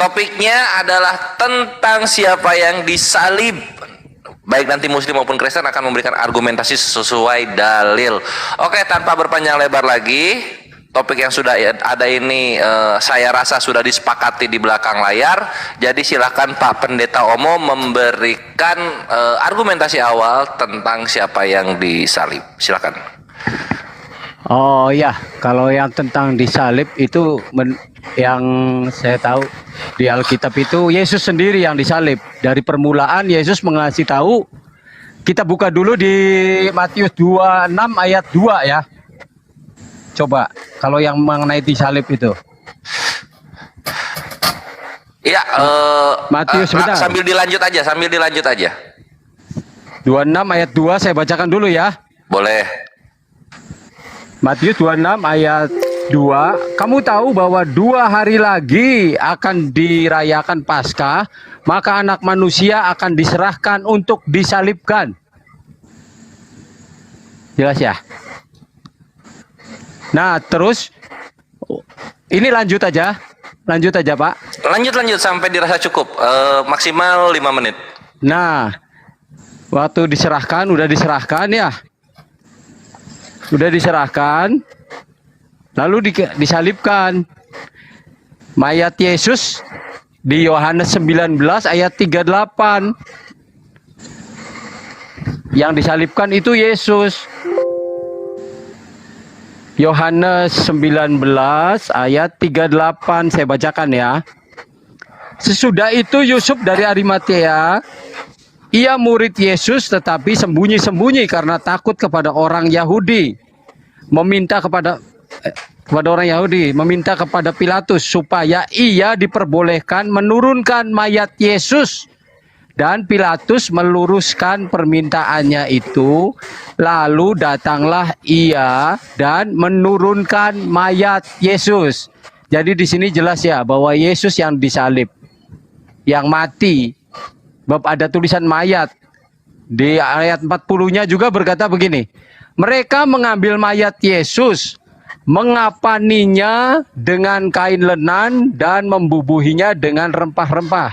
Topiknya adalah tentang siapa yang disalib. Baik nanti Muslim maupun Kristen akan memberikan argumentasi sesuai dalil. Oke, tanpa berpanjang lebar lagi, topik yang sudah ada ini saya rasa sudah disepakati di belakang layar. Jadi silakan Pak Pendeta Omo memberikan argumentasi awal tentang siapa yang disalib. Silakan. Oh ya, kalau yang tentang disalib itu yang saya tahu di Alkitab itu Yesus sendiri yang disalib. Dari permulaan Yesus mengasih tahu, kita buka dulu di Matius 26 ayat 2 ya. Coba kalau yang mengenai disalib itu. Ya, Matius sebentar. sambil dilanjut aja. 26 ayat 2 saya bacakan dulu ya. Boleh. Matius 26 ayat 2, kamu tahu bahwa 2 hari lagi akan dirayakan Paskah, maka anak manusia akan diserahkan untuk disalibkan. Jelas ya? Nah, terus ini lanjut aja Pak. Lanjut sampai dirasa cukup, maksimal 5 menit. Nah, waktu diserahkan, udah diserahkan ya. Sudah diserahkan, lalu disalibkan. Mayat Yesus di Yohanes 19 ayat 38. Yang disalibkan itu Yesus. Yohanes 19 ayat 38, saya bacakan ya. Sesudah itu Yusuf dari Arimatea, ia murid Yesus tetapi sembunyi-sembunyi karena takut kepada orang Yahudi. Meminta kepada Pilatus supaya ia diperbolehkan menurunkan mayat Yesus. Dan Pilatus meluruskan permintaannya itu. Lalu datanglah ia dan menurunkan mayat Yesus. Jadi di sini jelas ya bahwa Yesus yang disalib, yang mati. Bab ada tulisan mayat. Di ayat 40-nya juga berkata begini. Mereka mengambil mayat Yesus, mengapaninya dengan kain lenan dan membubuhinya dengan rempah-rempah.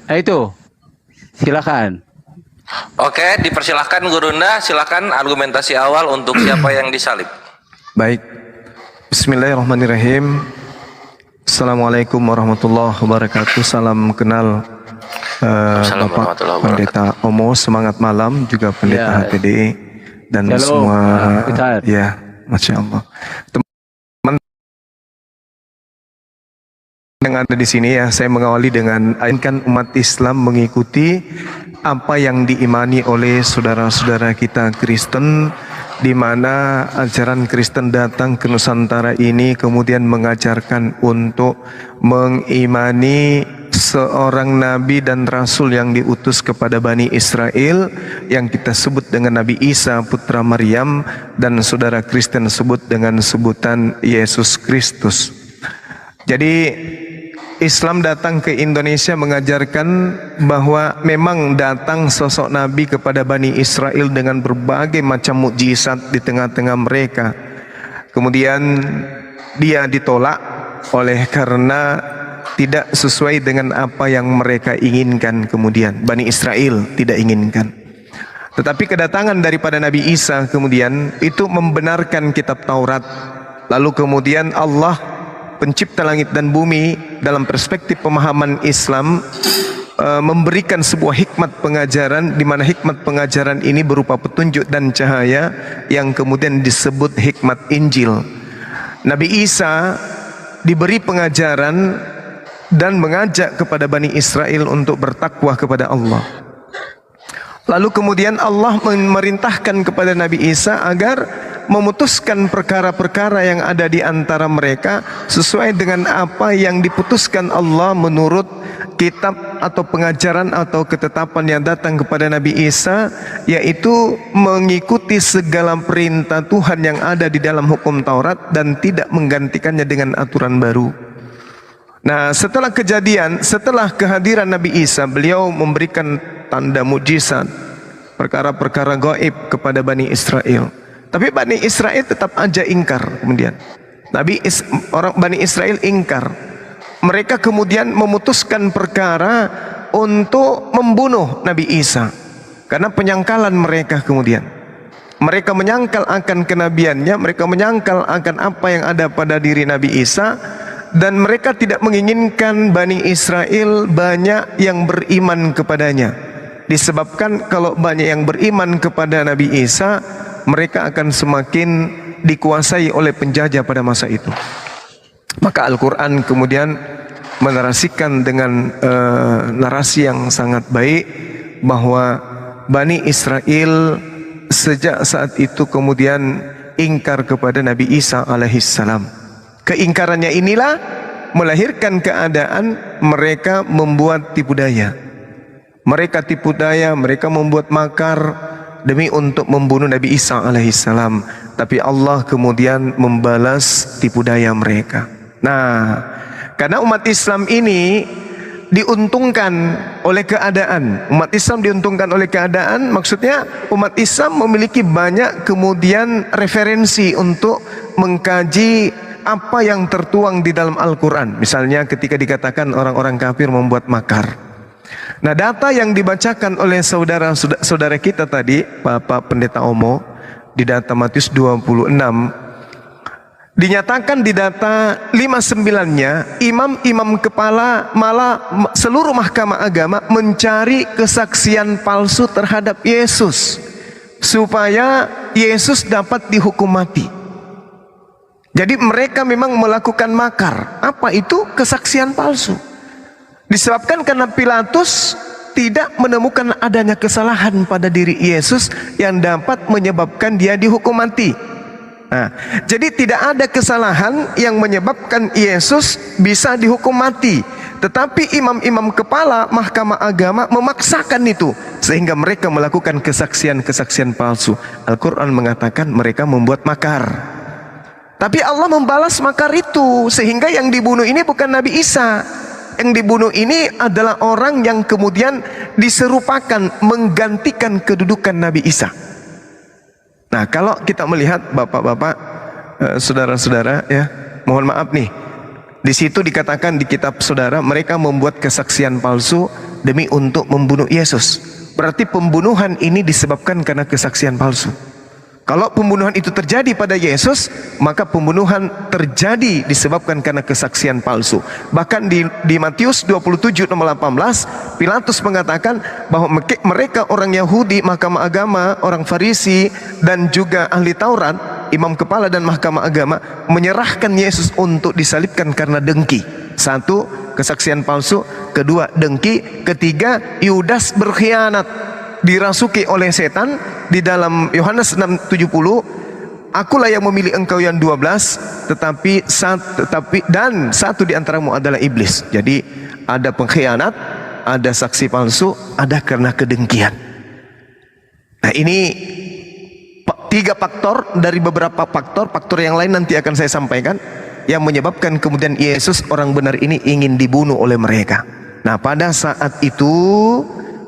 Nah itu. Silakan. Oke, dipersilahkan Gurunda, silakan argumentasi awal untuk siapa yang disalib. Baik. Bismillahirrahmanirrahim. Assalamualaikum warahmatullahi wabarakatuh. Salam kenal Bapak Pendeta Omo, semangat malam, juga Pendeta HTDI dan semua ya, Masya Allah. Teman yang ada di sini ya, saya mengawali dengan ayatkan umat Islam mengikuti apa yang diimani oleh saudara-saudara kita Kristen, di mana ajaran Kristen datang ke Nusantara ini kemudian mengajarkan untuk mengimani seorang nabi dan rasul yang diutus kepada Bani Israel yang kita sebut dengan Nabi Isa putra Maryam, dan saudara Kristen sebut dengan sebutan Yesus Kristus. Jadi Islam datang ke Indonesia mengajarkan bahwa memang datang sosok Nabi kepada Bani Israel dengan berbagai macam mukjizat di tengah-tengah mereka. Kemudian dia ditolak oleh karena tidak sesuai dengan apa yang mereka inginkan. Kemudian Bani Israel tidak inginkan. Tetapi kedatangan daripada Nabi Isa kemudian itu membenarkan kitab Taurat. Lalu kemudian Allah pencipta langit dan bumi dalam perspektif pemahaman Islam memberikan sebuah hikmat pengajaran, di mana hikmat pengajaran ini berupa petunjuk dan cahaya yang kemudian disebut hikmat Injil. Nabi Isa diberi pengajaran dan mengajak kepada Bani Israel untuk bertakwa kepada Allah. Lalu kemudian Allah memerintahkan kepada Nabi Isa agar memutuskan perkara-perkara yang ada di antara mereka sesuai dengan apa yang diputuskan Allah menurut kitab atau pengajaran atau ketetapan yang datang kepada Nabi Isa, yaitu mengikuti segala perintah Tuhan yang ada di dalam hukum Taurat dan tidak menggantikannya dengan aturan baru. Nah, setelah kehadiran Nabi Isa, beliau memberikan tanda mukjizat, perkara-perkara gaib kepada Bani Israel. Tapi Bani Israel tetap aja ingkar kemudian. Orang Bani Israel ingkar. Mereka kemudian memutuskan perkara untuk membunuh Nabi Isa karena penyangkalan mereka. Kemudian mereka menyangkal akan kenabiannya, mereka menyangkal akan apa yang ada pada diri Nabi Isa, dan mereka tidak menginginkan Bani Israel banyak yang beriman kepadanya. Disebabkan kalau banyak yang beriman kepada Nabi Isa, mereka akan semakin dikuasai oleh penjajah pada masa itu. Maka Al-Quran kemudian menarasikan dengan narasi yang sangat baik bahwa Bani Israel sejak saat itu kemudian ingkar kepada Nabi Isa alaihissalam. Keingkarannya inilah melahirkan keadaan mereka membuat tipu daya. Mereka tipu daya, mereka membuat makar demi untuk membunuh Nabi Isa alaihissalam. Tapi Allah kemudian membalas tipu daya mereka. Nah, karena umat Islam ini diuntungkan oleh keadaan. Umat Islam diuntungkan oleh keadaan, maksudnya umat Islam memiliki banyak kemudian referensi untuk mengkaji apa yang tertuang di dalam Al-Quran. Misalnya ketika dikatakan orang-orang kafir membuat makar. Nah, data yang dibacakan oleh saudara kita tadi, Bapak Pendeta Omo, di data Matius 26, dinyatakan di data 59-nya, imam-imam kepala malah seluruh mahkamah agama mencari kesaksian palsu terhadap Yesus supaya Yesus dapat dihukum mati. Jadi mereka memang melakukan makar. Apa itu? Kesaksian palsu. Disebabkan karena Pilatus tidak menemukan adanya kesalahan pada diri Yesus yang dapat menyebabkan dia dihukum mati. Nah, jadi tidak ada kesalahan yang menyebabkan Yesus bisa dihukum mati. Tetapi imam-imam kepala mahkamah agama memaksakan itu, sehingga mereka melakukan kesaksian-kesaksian palsu. Al-Quran mengatakan mereka membuat makar. Tapi Allah membalas makar itu, sehingga yang dibunuh ini bukan Nabi Isa. Yang dibunuh ini adalah orang yang kemudian diserupakan menggantikan kedudukan Nabi Isa. Nah, kalau kita melihat bapak-bapak, saudara-saudara, ya, mohon maaf nih, di situ dikatakan di kitab saudara mereka membuat kesaksian palsu demi untuk membunuh Yesus. Berarti pembunuhan ini disebabkan karena kesaksian palsu. Kalau pembunuhan itu terjadi pada Yesus, maka pembunuhan terjadi disebabkan karena kesaksian palsu. Bahkan di Matius 27 nomor 18, Pilatus mengatakan bahwa mereka orang Yahudi, mahkamah agama, orang Farisi, dan juga ahli Taurat, imam kepala dan mahkamah agama, menyerahkan Yesus untuk disalibkan karena dengki. Satu, kesaksian palsu. Kedua, dengki. Ketiga, Yudas berkhianat, dirasuki oleh setan. Di dalam Yohanes 6:70, akulah yang memilih engkau yang 12, tetapi satu di antaramu adalah iblis. Jadi ada pengkhianat, ada saksi palsu, ada karena kedengkian. Nah, ini 3 faktor dari beberapa faktor yang lain nanti akan saya sampaikan, yang menyebabkan kemudian Yesus orang benar ini ingin dibunuh oleh mereka. Nah, pada saat itu,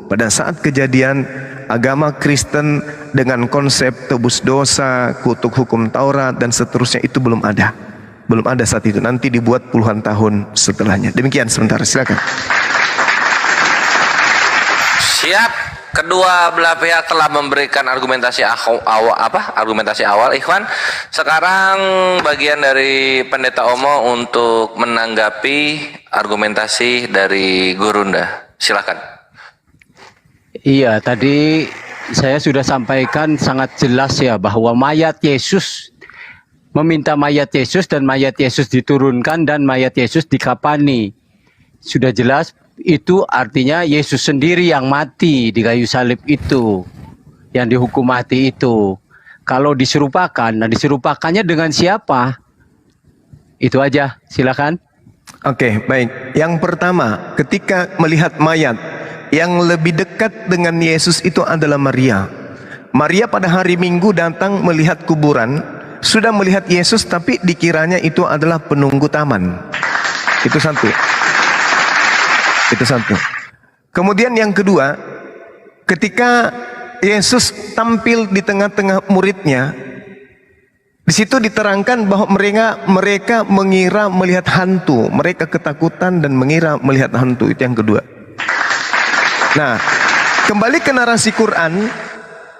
pada saat kejadian, agama Kristen dengan konsep tebus dosa, kutuk hukum Taurat dan seterusnya itu belum ada. Belum ada saat itu. Nanti dibuat puluhan tahun setelahnya. Demikian sebentar, silakan. Siap. Kedua belah pihak telah memberikan argumentasi awal, Ikhwan. Sekarang bagian dari Pendeta Omo untuk menanggapi argumentasi dari Gurunda. Silakan. Iya, tadi saya sudah sampaikan sangat jelas ya bahwa mayat Yesus, meminta mayat Yesus dan mayat Yesus diturunkan dan mayat Yesus dikapani. Sudah jelas itu artinya Yesus sendiri yang mati di kayu salib itu, yang dihukum mati itu. Kalau diserupakan, nah diserupakannya dengan siapa? Itu aja, silakan. Oke, baik. Yang pertama, ketika melihat mayat, yang lebih dekat dengan Yesus itu adalah Maria. Maria pada hari Minggu datang melihat kuburan, sudah melihat Yesus tapi dikiranya itu adalah penunggu taman. Itu satu. Itu satu. Kemudian yang kedua, ketika Yesus tampil di tengah-tengah muridnya, Di situ diterangkan bahwa mereka mengira melihat hantu, mereka ketakutan dan mengira melihat hantu. Itu yang kedua. Nah, kembali ke narasi Quran,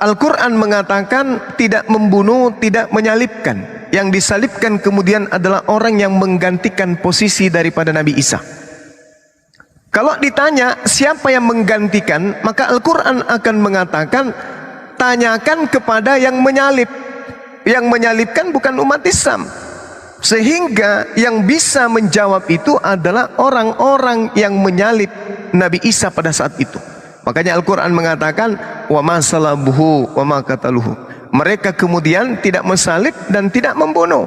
Al-Quran mengatakan tidak membunuh, tidak menyalibkan. Yang disalibkan kemudian adalah orang yang menggantikan posisi daripada Nabi Isa. Kalau ditanya siapa yang menggantikan, maka Al-Quran akan mengatakan tanyakan kepada yang menyalib. Yang menyalibkan bukan umat Islam. Sehingga yang bisa menjawab itu adalah orang-orang yang menyalib Nabi Isa pada saat itu. Makanya Al-Quran mengatakan wa ma salabuhu wa ma qataluhu. Mereka kemudian tidak mensalib dan tidak membunuh,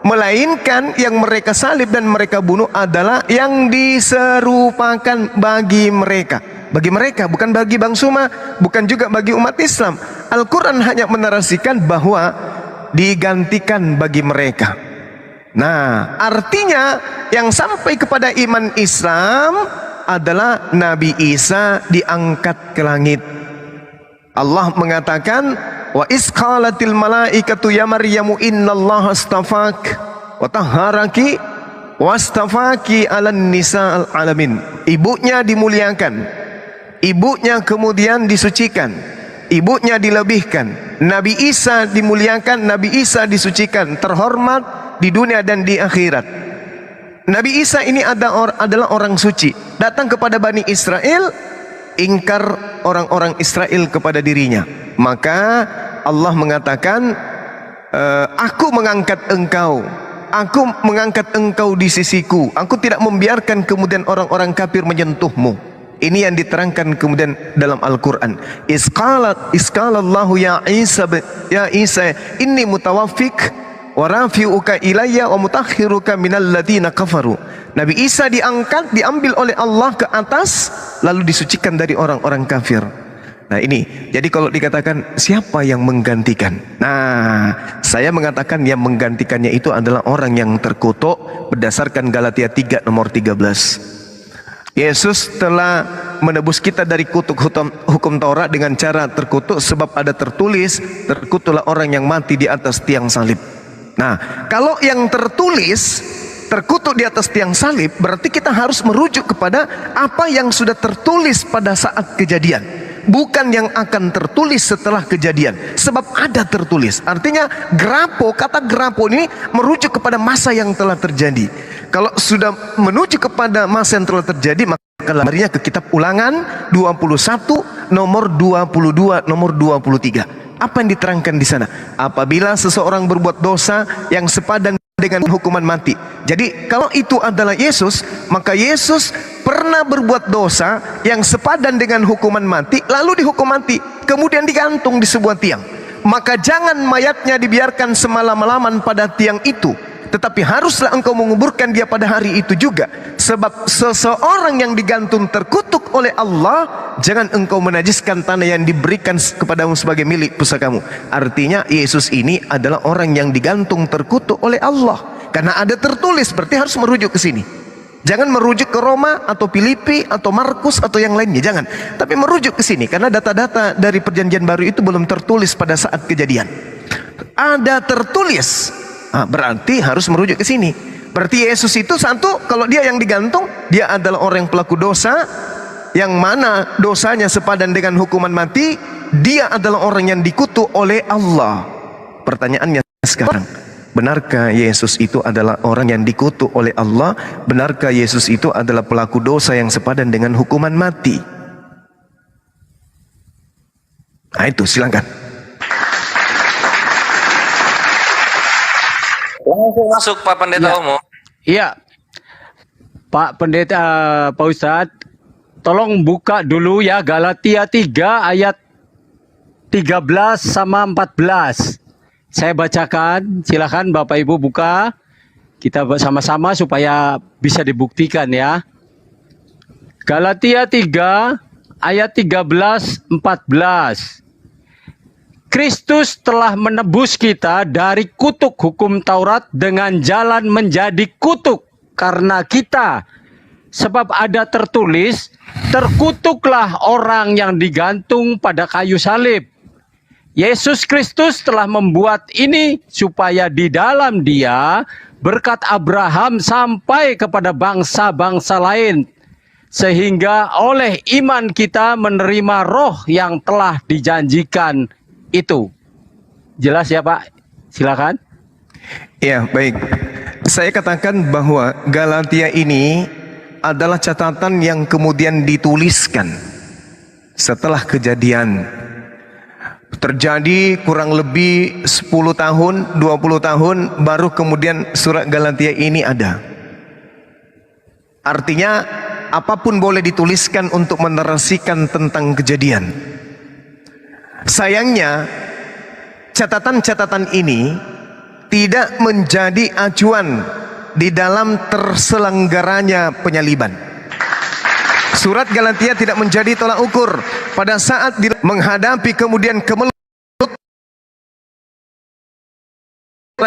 melainkan yang mereka salib dan mereka bunuh adalah yang diserupakan bagi mereka. Bagi mereka, bukan bagi Bang Suma, bukan juga bagi umat Islam. Al-Quran hanya menarasikan bahwa digantikan bagi mereka. Nah, artinya yang sampai kepada iman Islam adalah Nabi Isa diangkat ke langit. Allah mengatakan wa isqalatil malaikatu ya Maryamu innallaha astafak wa tahharaki wastafaki 'alan nisa'al alamin. Ibunya dimuliakan, ibunya kemudian disucikan, ibunya dilebihkan. Nabi Isa dimuliakan, Nabi Isa disucikan, terhormat di dunia dan di akhirat. Nabi Isa ini adalah orang suci, datang kepada Bani Israel, ingkar orang-orang Israel kepada dirinya. Maka Allah mengatakan, aku mengangkat engkau di sisiku, aku tidak membiarkan kemudian orang-orang kafir menyentuhmu. Ini yang diterangkan kemudian dalam Al-Quran. Iskalallahu ya Isa inni mutawaffik wa rafi'uka ilayya wa mutakhiruka minal ladina kafaru. Nabi Isa diangkat, diambil oleh Allah ke atas, lalu disucikan dari orang-orang kafir. Nah ini, jadi kalau dikatakan siapa yang menggantikan? Nah, saya mengatakan yang menggantikannya itu adalah orang yang terkutuk berdasarkan Galatia 3 nomor 13. Yesus telah menebus kita dari kutuk hukum Taurat dengan cara terkutuk, sebab ada tertulis, terkutuklah orang yang mati di atas tiang salib. Nah, kalau yang tertulis terkutuk di atas tiang salib, berarti kita harus merujuk kepada apa yang sudah tertulis pada saat kejadian, bukan yang akan tertulis setelah kejadian. Sebab ada tertulis, artinya kata grapo ini merujuk kepada masa yang telah terjadi. Kalau sudah menuju kepada masa yang telah terjadi, maka larinya ke kitab Ulangan 21 nomor 22 nomor 23. Apa yang diterangkan di sana? Apabila seseorang berbuat dosa yang sepadan dengan hukuman mati. Jadi kalau itu adalah Yesus, maka Yesus pernah berbuat dosa yang sepadan dengan hukuman mati, lalu dihukum mati, kemudian digantung di sebuah tiang. Maka jangan mayatnya dibiarkan semalam-malaman pada tiang itu, tetapi haruslah engkau menguburkan dia pada hari itu juga. Sebab seseorang yang digantung terkutuk oleh Allah, jangan engkau menajiskan tanah yang diberikan kepadamu sebagai milik pusakamu. Artinya Yesus ini adalah orang yang digantung terkutuk oleh Allah, karena ada tertulis, berarti harus merujuk ke sini. Jangan merujuk ke Roma atau Filipi atau Markus atau yang lainnya, jangan. Tapi merujuk ke sini, karena data-data dari perjanjian baru itu belum tertulis pada saat kejadian. Ada tertulis, berarti harus merujuk ke sini. Berarti Yesus itu satu, kalau dia yang digantung, dia adalah orang yang pelaku dosa, yang mana dosanya sepadan dengan hukuman mati. Dia adalah orang yang dikutuk oleh Allah. Pertanyaannya sekarang, benarkah Yesus itu adalah orang yang dikutuk oleh Allah? Benarkah Yesus itu adalah pelaku dosa yang sepadan dengan hukuman mati? Nah itu, silakan. Langsung masuk Pak Pendeta Umum. Iya, Pak Pendeta, Pak Ustadz, tolong buka dulu ya Galatia 3 ayat 13 sama 14. Saya bacakan, silakan Bapak Ibu buka. Kita sama-sama supaya bisa dibuktikan ya. Galatia 3 ayat 13 14. Kristus telah menebus kita dari kutuk hukum Taurat dengan jalan menjadi kutuk karena kita. Sebab ada tertulis, terkutuklah orang yang digantung pada kayu salib. Yesus Kristus telah membuat ini supaya di dalam Dia berkat Abraham sampai kepada bangsa-bangsa lain, sehingga oleh iman kita menerima roh yang telah dijanjikan itu. Jelas ya Pak? Silakan. Ya, baik. Saya katakan bahwa Galatia ini adalah catatan yang kemudian dituliskan setelah kejadian. Terjadi kurang lebih 10 tahun, 20 tahun, baru kemudian surat Galatia ini ada. Artinya, apapun boleh dituliskan untuk menarasikan tentang kejadian. Sayangnya, catatan-catatan ini tidak menjadi acuan di dalam terselenggaranya penyaliban. Surat Galatia tidak menjadi tolak ukur pada saat menghadapi kemudian kemelut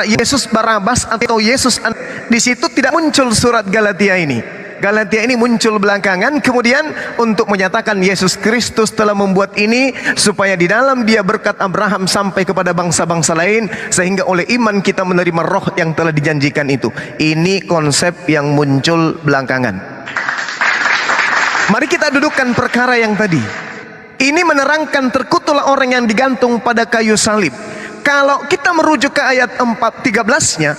Yesus Barabas atau Yesus. Di situ tidak muncul surat Galatia ini. Galatia ini muncul belakangan kemudian untuk menyatakan Yesus Kristus telah membuat ini supaya di dalam Dia berkat Abraham sampai kepada bangsa-bangsa lain, sehingga oleh iman kita menerima roh yang telah dijanjikan itu. Ini konsep yang muncul belakangan. Mari kita dudukkan perkara yang tadi. Ini menerangkan terkutuklah orang yang digantung pada kayu salib. Kalau kita merujuk ke ayat 4:13-nya,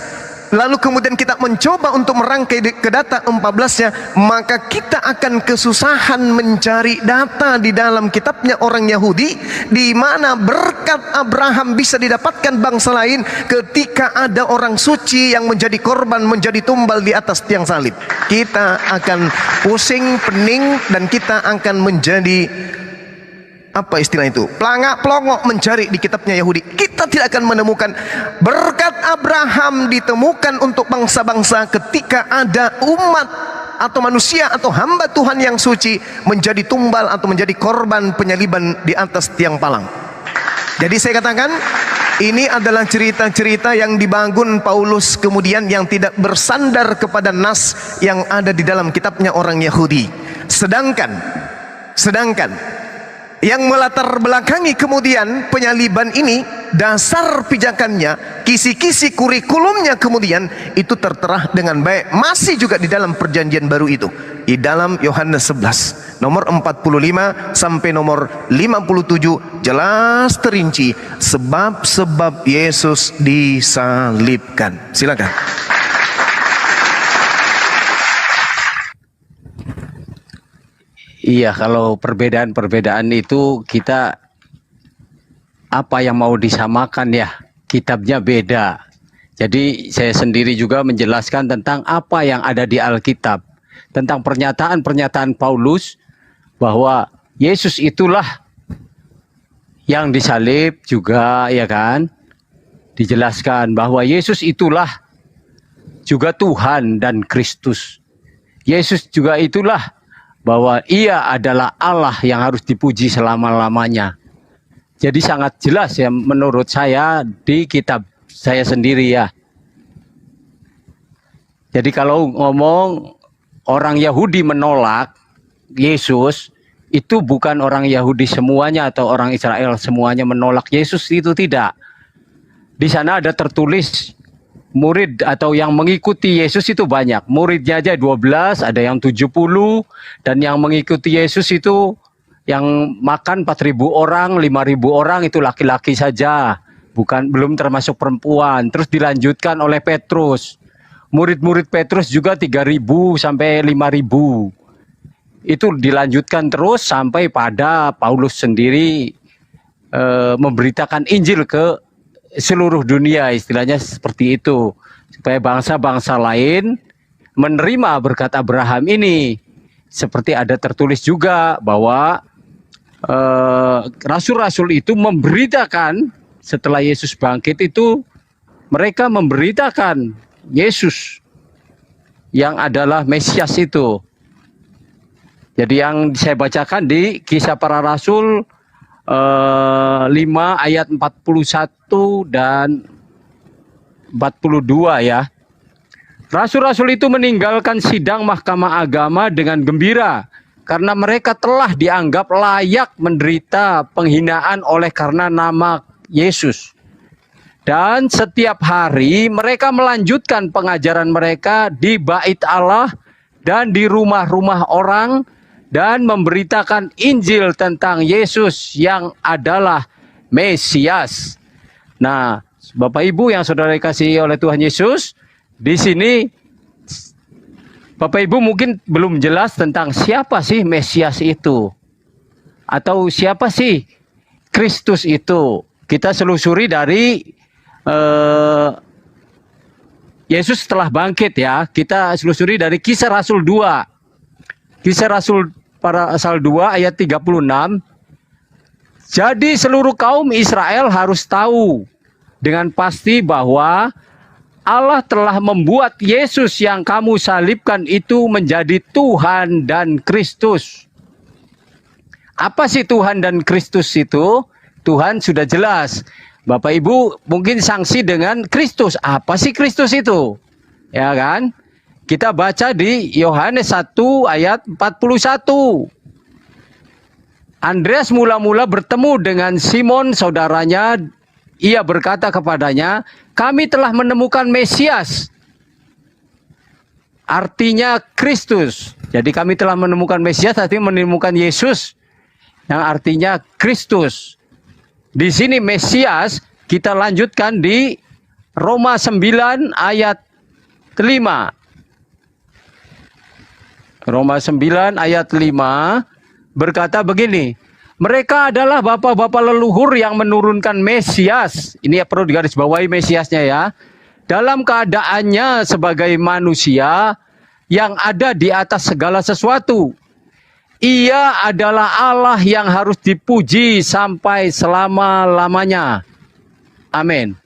lalu kemudian kita mencoba untuk merangkai ke data 14-nya, maka kita akan kesusahan mencari data di dalam kitabnya orang Yahudi, di mana berkat Abraham bisa didapatkan bangsa lain ketika ada orang suci yang menjadi korban, menjadi tumbal di atas tiang salib. Kita akan pusing, pening, dan kita akan menjadi apa istilah itu? Pelangak-pelongok mencari di kitabnya Yahudi. Kita tidak akan menemukan berkat Abraham ditemukan untuk bangsa-bangsa ketika ada umat atau manusia atau hamba Tuhan yang suci menjadi tumbal atau menjadi korban penyaliban di atas tiang palang. Jadi saya katakan ini adalah cerita-cerita yang dibangun Paulus kemudian yang tidak bersandar kepada nas yang ada di dalam kitabnya orang Yahudi. Sedangkan yang melatar belakangi kemudian penyaliban ini, dasar pijakannya, kisi-kisi kurikulumnya kemudian itu tertera dengan baik, masih juga di dalam perjanjian baru itu, di dalam Yohanes 11 nomor 45 sampai nomor 57 jelas terinci sebab-sebab Yesus disalibkan. Silakan. Iya, kalau perbedaan-perbedaan itu kita apa yang mau disamakan ya, kitabnya beda. Jadi saya sendiri juga menjelaskan tentang apa yang ada di Alkitab, tentang pernyataan-pernyataan Paulus bahwa Yesus itulah yang disalib juga, ya kan? Dijelaskan bahwa Yesus itulah juga Tuhan dan Kristus. Yesus juga itulah bahwa Ia adalah Allah yang harus dipuji selama-lamanya. Jadi sangat jelas ya menurut saya di kitab saya sendiri ya. Jadi kalau ngomong orang Yahudi menolak Yesus, itu bukan orang Yahudi semuanya atau orang Israel semuanya menolak Yesus, itu tidak. Di sana ada tertulis murid atau yang mengikuti Yesus itu banyak. Muridnya aja 12, ada yang 70, dan yang mengikuti Yesus itu yang makan 4.000 orang, 5.000 orang itu laki-laki saja, belum termasuk perempuan. Terus dilanjutkan oleh Petrus. Murid-murid Petrus juga 3.000 sampai 5.000. Itu dilanjutkan terus sampai pada Paulus sendiri memberitakan Injil ke seluruh dunia, istilahnya seperti itu, supaya bangsa-bangsa lain menerima berkat Abraham ini. Seperti ada tertulis juga bahwa rasul-rasul itu memberitakan setelah Yesus bangkit itu, mereka memberitakan Yesus yang adalah Mesias itu. Jadi yang saya bacakan di Kisah Para Rasul 5 ayat 41 dan 42 ya. Rasul-rasul itu meninggalkan sidang mahkamah agama dengan gembira karena mereka telah dianggap layak menderita penghinaan oleh karena nama Yesus. Dan setiap hari mereka melanjutkan pengajaran mereka di bait Allah dan di rumah-rumah orang dan memberitakan Injil tentang Yesus yang adalah Mesias. Nah, Bapak Ibu yang saudara dikasihi oleh Tuhan Yesus, di sini Bapak Ibu mungkin belum jelas tentang siapa sih Mesias itu. Atau siapa sih Kristus itu. Kita selusuri dari Yesus setelah bangkit ya. Kita selusuri dari Kisah Rasul 2. Kisah Rasul pasal 2 ayat 36. Jadi seluruh kaum Israel harus tahu dengan pasti bahwa Allah telah membuat Yesus yang kamu salibkan itu menjadi Tuhan dan Kristus. Apa sih Tuhan dan Kristus itu? Tuhan sudah jelas. Bapak Ibu mungkin sanksi dengan Kristus. Apa sih Kristus itu? Ya kan? Kita baca di Yohanes 1 ayat 41. Andreas mula-mula bertemu dengan Simon saudaranya. Ia berkata kepadanya, kami telah menemukan Mesias. Artinya Kristus. Jadi kami telah menemukan Mesias, artinya menemukan Yesus. Yang artinya Kristus. Di sini Mesias kita lanjutkan di Roma 9 ayat 5. Roma 9 ayat 5 berkata begini. Mereka adalah bapak-bapak leluhur yang menurunkan Mesias. Ini ya perlu digarisbawahi Mesiasnya ya. Dalam keadaannya sebagai manusia yang ada di atas segala sesuatu. Ia adalah Allah yang harus dipuji sampai selama-lamanya. Amin.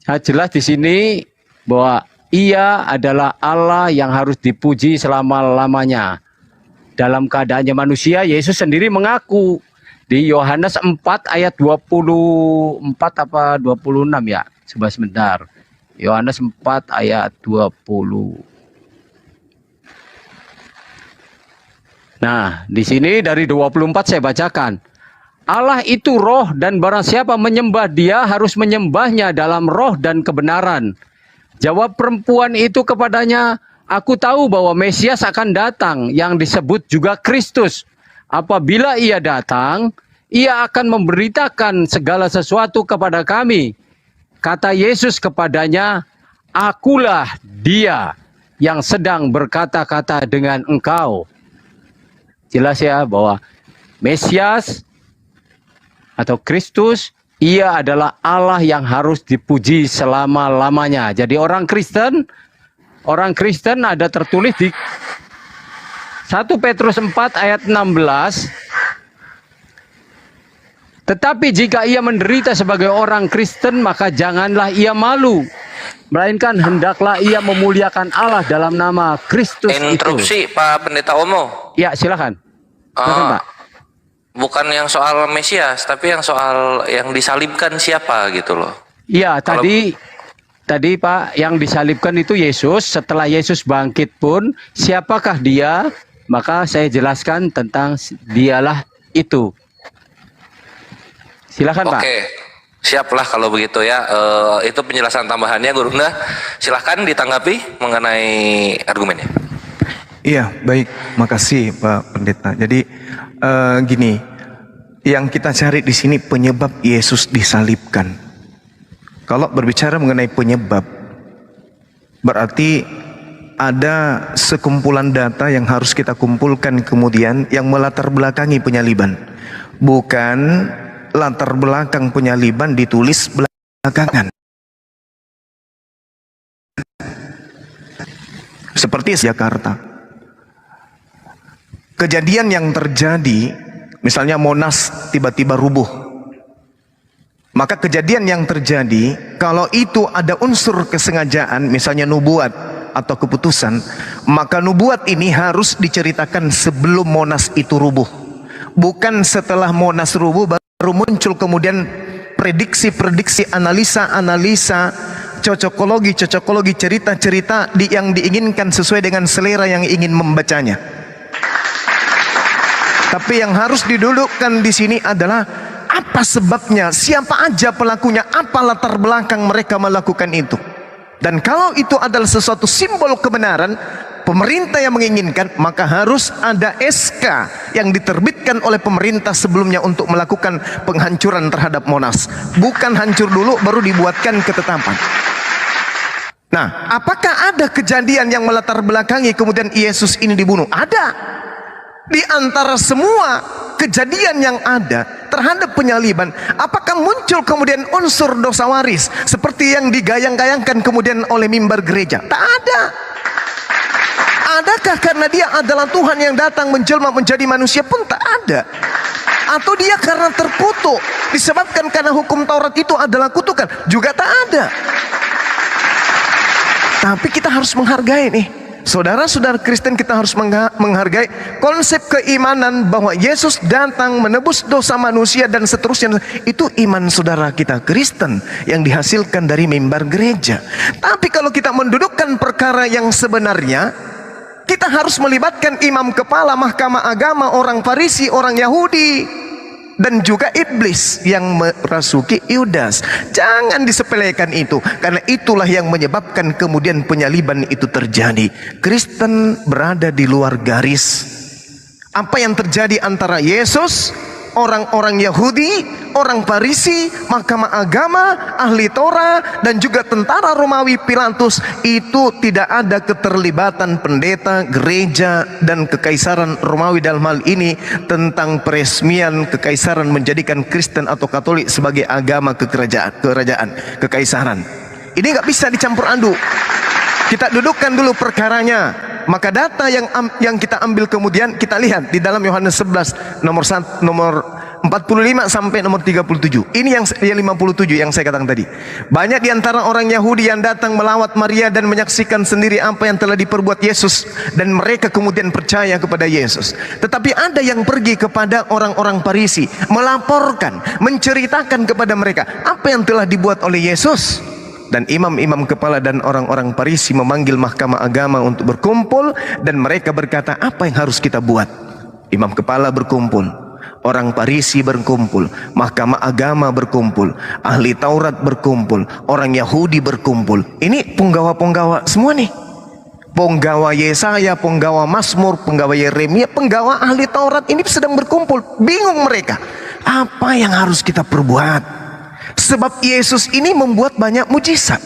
Nah, jelas di sini bahwa ia adalah Allah yang harus dipuji selama-lamanya. Dalam keadaannya manusia, Yesus sendiri mengaku di Yohanes 4 ayat 24 apa 26 ya. Coba sebentar. Yohanes 4 ayat 20. Nah, di sini dari 24 saya bacakan. Allah itu roh dan barang siapa menyembah dia harus menyembahnya dalam roh dan kebenaran. Jawab perempuan itu kepadanya, aku tahu bahwa Mesias akan datang yang disebut juga Kristus. Apabila ia datang, ia akan memberitakan segala sesuatu kepada kami. Kata Yesus kepadanya, akulah dia yang sedang berkata-kata dengan engkau. Jelas ya bahwa Mesias atau Kristus, ia adalah Allah yang harus dipuji selama-lamanya. Jadi orang Kristen ada tertulis di 1 Petrus 4 ayat 16. Tetapi jika ia menderita sebagai orang Kristen, maka janganlah ia malu. Melainkan hendaklah ia memuliakan Allah dalam nama Kristus itu. Interupsi Pak Pendeta Omo. Ya silakan. Silakan Pak. Bukan yang soal Mesias, tapi yang soal yang disalibkan siapa gitu loh. Iya, tadi Pak yang disalibkan itu Yesus. Setelah Yesus bangkit pun siapakah dia? Maka saya jelaskan tentang dialah itu. Silakan Pak. Oke. Siaplah kalau begitu ya. Itu penjelasan tambahannya Gurunda. Silahkan ditanggapi mengenai argumennya. Iya, baik. Makasih Pak Pendeta. Jadi gini, yang kita cari di sini penyebab Yesus disalibkan. Kalau berbicara mengenai penyebab, berarti ada sekumpulan data yang harus kita kumpulkan kemudian yang melatar belakangi penyaliban. Bukan latar belakang penyaliban ditulis belakangan. Seperti Jakarta. Kejadian yang terjadi, misalnya Monas tiba-tiba rubuh. Maka kejadian yang terjadi, kalau itu ada unsur kesengajaan, misalnya nubuat atau keputusan, maka nubuat ini harus diceritakan sebelum Monas itu rubuh. Bukan setelah Monas rubuh baru muncul kemudian prediksi-prediksi, analisa-analisa, cocokologi cerita-cerita yang diinginkan sesuai dengan selera yang ingin membacanya. Tapi yang harus didudukkan di sini adalah Apa sebabnya? Siapa aja pelakunya? Apa latar belakang mereka melakukan itu? Dan kalau itu adalah sesuatu simbol kebenaran, pemerintah yang menginginkan, maka harus ada SK yang diterbitkan oleh pemerintah sebelumnya untuk melakukan penghancuran terhadap Monas. Bukan hancur dulu baru dibuatkan ketetapan. Nah, apakah ada kejadian yang melatar belakangi kemudian Yesus ini dibunuh? Ada. Di antara semua kejadian yang ada terhadap penyaliban, apakah muncul kemudian unsur dosa waris seperti yang digayang-gayangkan kemudian oleh mimbar gereja? Tak ada. Adakah karena dia adalah Tuhan yang datang menjelma menjadi manusia pun? Tak ada. Atau dia karena terkutuk disebabkan karena hukum Taurat itu adalah kutukan? Juga tak ada. Tapi kita harus menghargai nih, saudara-saudara Kristen, kita harus menghargai konsep keimanan bahwa Yesus datang menebus dosa manusia dan seterusnya. Itu iman saudara kita Kristen yang dihasilkan dari mimbar gereja. Tapi kalau kita mendudukkan perkara yang sebenarnya, kita harus melibatkan imam kepala mahkamah agama, orang Farisi, orang Yahudi, dan juga iblis yang merasuki Yudas. Jangan disepelekan itu, karena itulah yang menyebabkan kemudian penyaliban itu terjadi. Kristen berada di luar garis. Apa yang terjadi antara Yesus, orang-orang Yahudi, orang Farisi, mahkamah agama, ahli Torah, dan juga tentara Romawi Pilatus, itu tidak ada keterlibatan pendeta, gereja, dan kekaisaran Romawi dalam hal ini tentang peresmian kekaisaran menjadikan Kristen atau Katolik sebagai agama kerajaan, kekaisaran. Ini nggak bisa dicampur aduk. Kita dudukkan dulu perkaranya. Maka data yang kita ambil kemudian kita lihat di dalam Yohanes 11 nomor 45 sampai nomor 37. Ini yang 57 yang saya katakan tadi. Banyak di antara orang Yahudi yang datang melawat Maria dan menyaksikan sendiri apa yang telah diperbuat Yesus, dan mereka kemudian percaya kepada Yesus. Tetapi ada yang pergi kepada orang-orang Farisi, melaporkan, menceritakan kepada mereka apa yang telah dibuat oleh Yesus. Dan imam-imam kepala dan orang-orang Farisi memanggil mahkamah agama untuk berkumpul, dan mereka berkata, apa yang harus kita buat? Imam kepala berkumpul, orang Farisi berkumpul, mahkamah agama berkumpul, ahli Taurat berkumpul, orang Yahudi berkumpul. Ini penggawa-penggawa semua nih. Penggawa Yesaya, penggawa Mazmur, penggawa Yeremia, penggawa ahli Taurat ini sedang berkumpul. Bingung mereka, apa yang harus kita perbuat? Sebab Yesus ini membuat banyak mujizat.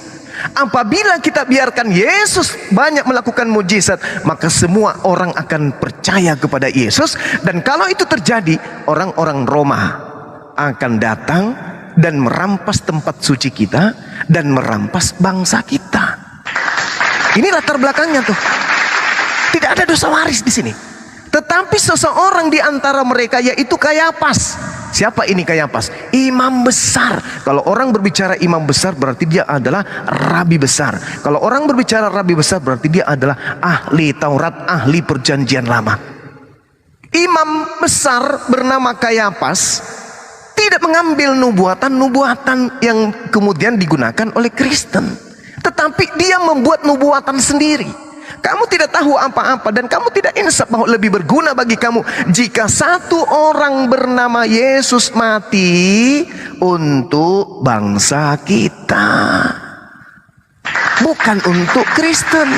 Apabila kita biarkan Yesus banyak melakukan mujizat, maka semua orang akan percaya kepada Yesus. Dan kalau itu terjadi, orang-orang Roma akan datang dan merampas tempat suci kita dan merampas bangsa kita. Ini latar belakangnya tuh. Tidak ada dosa waris di sini. Tetapi seseorang di antara mereka, yaitu Kayafas. Siapa ini Kayafas? Imam besar. Kalau orang berbicara imam besar berarti dia adalah rabi besar. Kalau orang berbicara rabi besar berarti dia adalah ahli Taurat, ahli perjanjian lama. Imam besar bernama Kayafas tidak mengambil nubuatan yang kemudian digunakan oleh Kristen, tetapi dia membuat nubuatan sendiri. Kamu tidak tahu apa-apa dan kamu tidak insaf bahwa lebih berguna bagi kamu jika satu orang bernama Yesus mati untuk bangsa kita. Bukan untuk Kristen,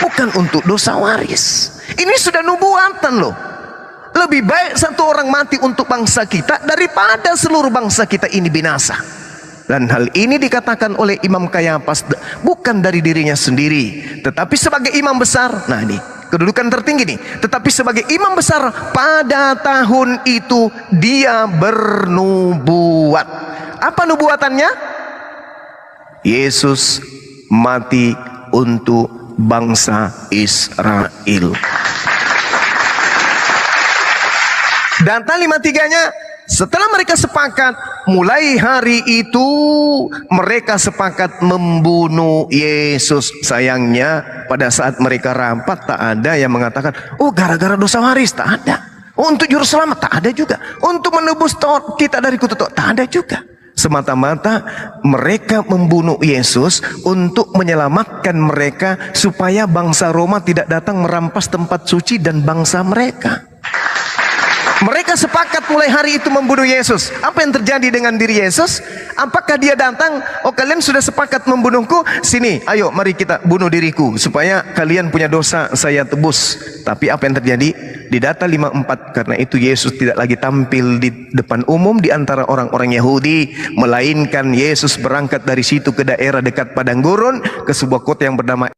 bukan untuk dosa waris. Ini sudah nubuatan loh. Lebih baik satu orang mati untuk bangsa kita daripada seluruh bangsa kita ini binasa. Dan hal ini dikatakan oleh Imam Kayafas bukan dari dirinya sendiri, tetapi sebagai imam besar. Nah ini kedudukan tertinggi nih. Tetapi sebagai imam besar pada tahun itu dia bernubuat. Apa nubuatannya? Yesus mati untuk bangsa Israel. Data 53-nya, setelah mereka sepakat, mulai hari itu mereka sepakat membunuh Yesus. Sayangnya pada saat mereka rapat tak ada yang mengatakan, oh gara-gara dosa waris. Tak ada. Oh, untuk juru selamat, tak ada juga. Untuk menebus kita dari kutuk, tak ada juga. Semata-mata mereka membunuh Yesus untuk menyelamatkan mereka supaya bangsa Roma tidak datang merampas tempat suci dan bangsa mereka. Mereka sepakat mulai hari itu membunuh Yesus. Apa yang terjadi dengan diri Yesus? Apakah dia datang, oh kalian sudah sepakat membunuhku, sini ayo mari kita bunuh diriku supaya kalian punya dosa saya tebus. Tapi apa yang terjadi? Di data 54, karena itu Yesus tidak lagi tampil di depan umum di antara orang-orang Yahudi, melainkan Yesus berangkat dari situ ke daerah dekat padang gurun, ke sebuah kota yang bernama,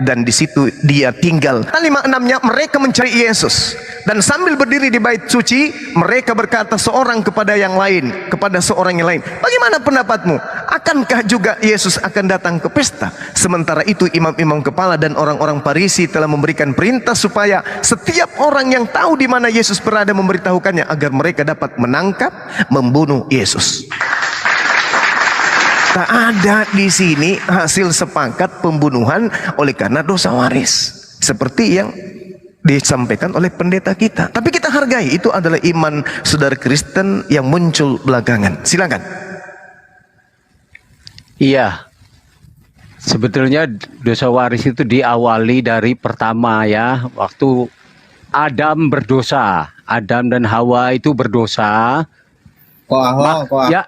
dan di situ dia tinggal. 56-nya mereka mencari Yesus, dan sambil berdiri di bait suci mereka berkata seorang kepada yang lain, kepada seorang yang lain, bagaimana pendapatmu? Akankah juga Yesus akan datang ke pesta? Sementara itu imam-imam kepala dan orang-orang Farisi telah memberikan perintah supaya setiap orang yang tahu di mana Yesus berada memberitahukannya agar mereka dapat menangkap, membunuh Yesus. Tak ada di sini hasil sepakat pembunuhan oleh karena dosa waris seperti yang disampaikan oleh pendeta kita. Tapi kita hargai, itu adalah iman saudara Kristen yang muncul belakangan. Silakan. Iya, sebetulnya dosa waris itu diawali dari pertama ya, waktu Adam berdosa, Adam dan Hawa itu berdosa. Ya,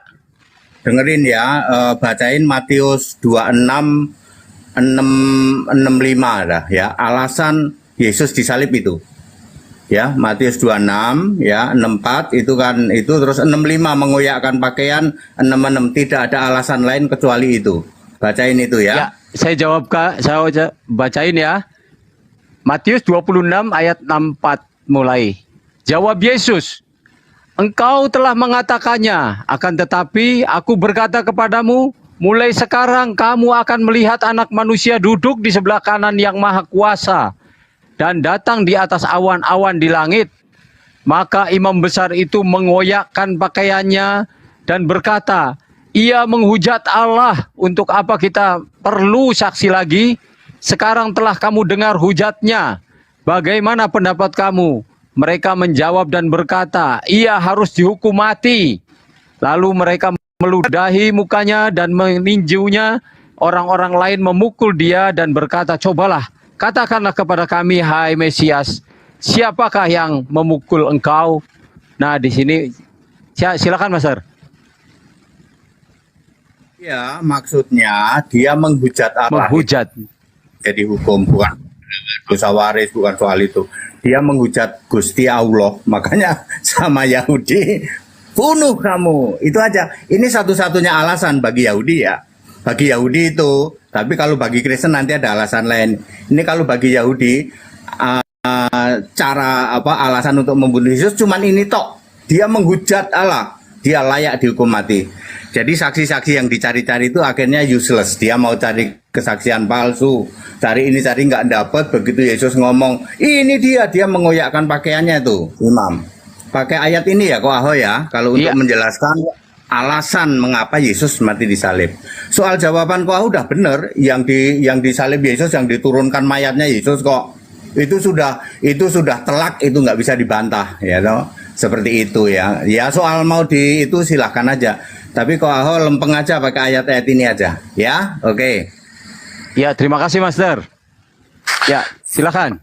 dengerin ya, bacain Matius 26 65 dah ya, alasan Yesus disalib itu. Ya, Matius 26 ya, 64 itu kan itu, terus 65 mengoyakkan pakaian, 66 tidak ada alasan lain kecuali itu. Bacain itu ya. Ya, saya jawab Kak, saya bacain ya. Matius 26 ayat 64 mulai. Jawab Yesus, engkau telah mengatakannya, akan tetapi aku berkata kepadamu, mulai sekarang kamu akan melihat Anak Manusia duduk di sebelah kanan Yang Maha Kuasa dan datang di atas awan-awan di langit. Maka imam besar itu mengoyakkan pakaiannya dan berkata, ia menghujat Allah, untuk apa kita perlu saksi lagi? Sekarang telah kamu dengar hujatnya. Bagaimana pendapat kamu? Mereka menjawab dan berkata, ia harus dihukum mati. Lalu mereka meludahi mukanya dan meninjunya. Orang-orang lain memukul dia dan berkata, cobalah, katakanlah kepada kami, hai Mesias, siapakah yang memukul engkau? Nah, di sini silakan Mas Ar. Ya, maksudnya dia menghujat Allah. Menghujat. Jadi hukum, bukan dosa waris, bukan soal itu. Dia menghujat Gusti Allah, makanya sama Yahudi, bunuh kamu, itu aja. Ini satu-satunya alasan bagi Yahudi ya. Bagi Yahudi itu, tapi kalau bagi Kristen nanti ada alasan lain. Ini kalau bagi Yahudi, cara alasan untuk membunuh Yesus cuman ini tok. Dia menghujat Allah, dia layak dihukum mati. Jadi saksi-saksi yang dicari-cari itu akhirnya useless. Dia mau cari kesaksian palsu, cari ini cari nggak dapat. Begitu Yesus ngomong, ini dia mengoyakkan pakaiannya itu, imam. Pakai ayat ini ya, kok Aho ya, kalau untuk menjelaskan alasan mengapa Yesus mati disalib. Soal jawaban kok Aho udah bener, yang disalib Yesus, yang diturunkan mayatnya Yesus kok. Itu sudah telak, itu nggak bisa dibantah ya toh. Seperti itu ya. Ya soal mau itu silahkan aja. Tapi kok Aho lempeng aja pakai ayat-ayat ini aja. Ya, oke. Ya, terima kasih Master. Ya, silakan.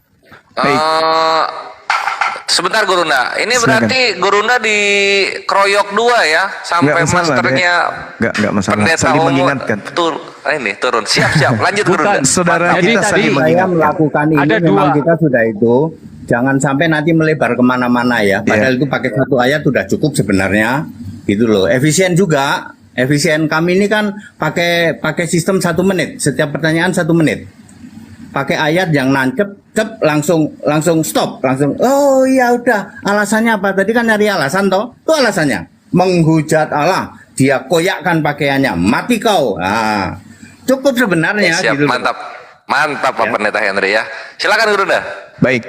Sebentar Gurunda. Ini Silakan. berarti Gurunda dikeroyok dua ya, sampai masternya nggak masalah. pendeta Saling Omo mengingatkan. turun. Siap. Lanjut Gurunda. Saudara Jadi kita tadi saling Saya mengingatkan. melakukan ini Ada memang dua. kita sudah itu. Jangan sampai nanti melebar kemana-mana ya. Padahal itu pakai satu ayat sudah cukup sebenarnya. Gitu loh. Efisien juga. Efisien kami ini kan pakai sistem 1 menit. Setiap pertanyaan 1 menit. Pakai ayat yang nancep, langsung stop, langsung. Oh iya udah. Alasannya apa? Tadi kan nyari alasan toh. Itu alasannya. Menghujat Allah. Dia koyakkan pakaiannya. Mati kau. Nah, cukup sebenarnya. Siap, gitu loh. mantap Pak Pendeta Henry ya. Silakan Gurunda. Baik.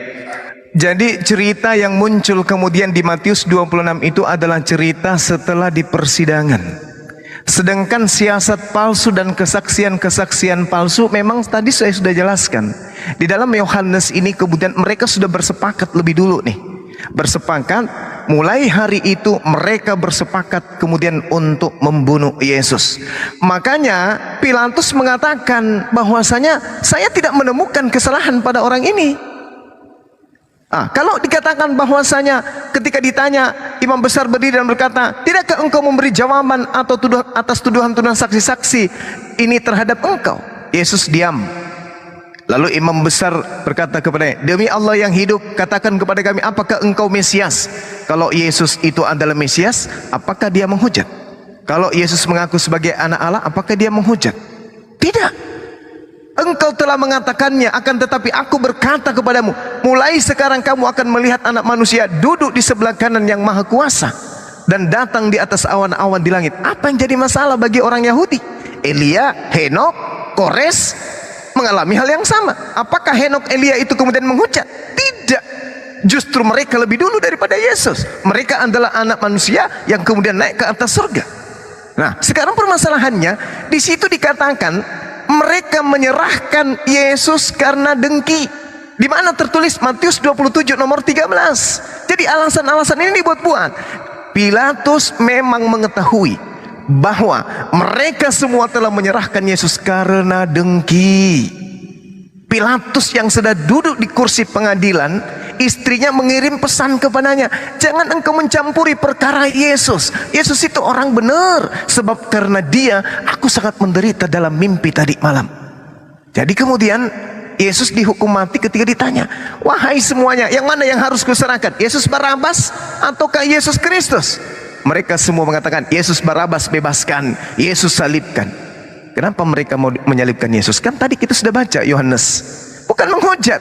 Jadi cerita yang muncul kemudian di Matius 26 itu adalah cerita setelah di persidangan. Sedangkan siasat palsu dan kesaksian-kesaksian palsu memang tadi saya sudah jelaskan. Di dalam Yohanes ini kemudian mereka sudah bersepakat lebih dulu nih. Bersepakat, mulai hari itu mereka bersepakat kemudian untuk membunuh Yesus. Makanya Pilatus mengatakan bahwasanya saya tidak menemukan kesalahan pada orang ini. Kalau dikatakan bahwasanya ketika ditanya, imam besar berdiri dan berkata, tidakkah engkau memberi jawaban atau atas tuduhan-tuduhan saksi-saksi ini terhadap engkau? Yesus diam. Lalu imam besar berkata kepadanya, demi Allah yang hidup, katakan kepada kami, apakah engkau Mesias? Kalau Yesus itu adalah Mesias, apakah dia menghujat? Kalau Yesus mengaku sebagai anak Allah, apakah dia menghujat? Tidak. Engkau telah mengatakannya, akan tetapi aku berkata kepadamu, mulai sekarang kamu akan melihat anak manusia duduk di sebelah kanan yang maha kuasa dan datang di atas awan-awan di langit. Apa yang jadi masalah bagi orang Yahudi? Elia, Henok, Kores mengalami hal yang sama. Apakah Henok, Elia itu kemudian menghujat? Tidak. Justru mereka lebih dulu daripada Yesus. Mereka adalah anak manusia yang kemudian naik ke atas surga. Nah, sekarang permasalahannya di situ dikatakan mereka menyerahkan Yesus karena dengki. Di mana tertulis Matius 27 nomor 13. Jadi alasan-alasan ini dibuat-buat. Pilatus memang mengetahui bahwa mereka semua telah menyerahkan Yesus karena dengki. Pilatus yang sudah duduk di kursi pengadilan, istrinya mengirim pesan kepadanya, jangan engkau mencampuri perkara Yesus. Yesus itu orang benar, sebab karena dia aku sangat menderita dalam mimpi tadi malam. Jadi kemudian Yesus dihukum mati ketika ditanya, wahai semuanya, yang mana yang harus kuserahkan? Yesus Barabas ataukah Yesus Kristus? Mereka semua mengatakan, Yesus Barabas bebaskan, Yesus salibkan. Kenapa mereka mau menyalibkan Yesus? Kan tadi kita sudah baca Yohanes. Bukan menghujat.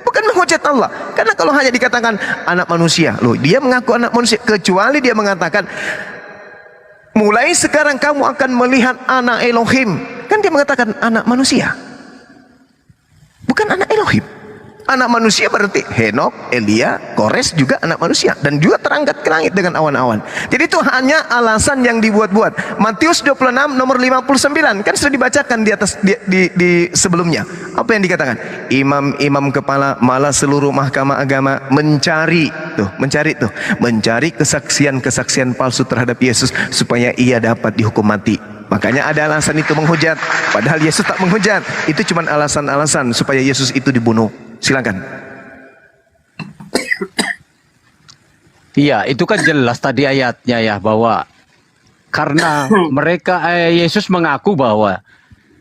Bukan menghujat Allah. Karena kalau hanya dikatakan anak manusia, loh, dia mengaku anak manusia, kecuali dia mengatakan mulai sekarang kamu akan melihat anak Elohim. Kan dia mengatakan anak manusia. Bukan anak Elohim. Anak manusia berarti Henok, Elia, Kores juga anak manusia, dan juga terangkat ke langit dengan awan-awan. Jadi itu hanya alasan yang dibuat-buat. Matius 26 nomor 59 kan sudah dibacakan di atas di sebelumnya. Apa yang dikatakan? Imam-imam kepala malah seluruh mahkamah agama mencari kesaksian-kesaksian palsu terhadap Yesus supaya ia dapat dihukum mati. Makanya ada alasan itu menghujat, padahal Yesus tak menghujat. Itu cuma alasan-alasan supaya Yesus itu dibunuh. Silakan. Iya, itu kan jelas tadi ayatnya ya, bahwa karena mereka Yesus mengaku bahwa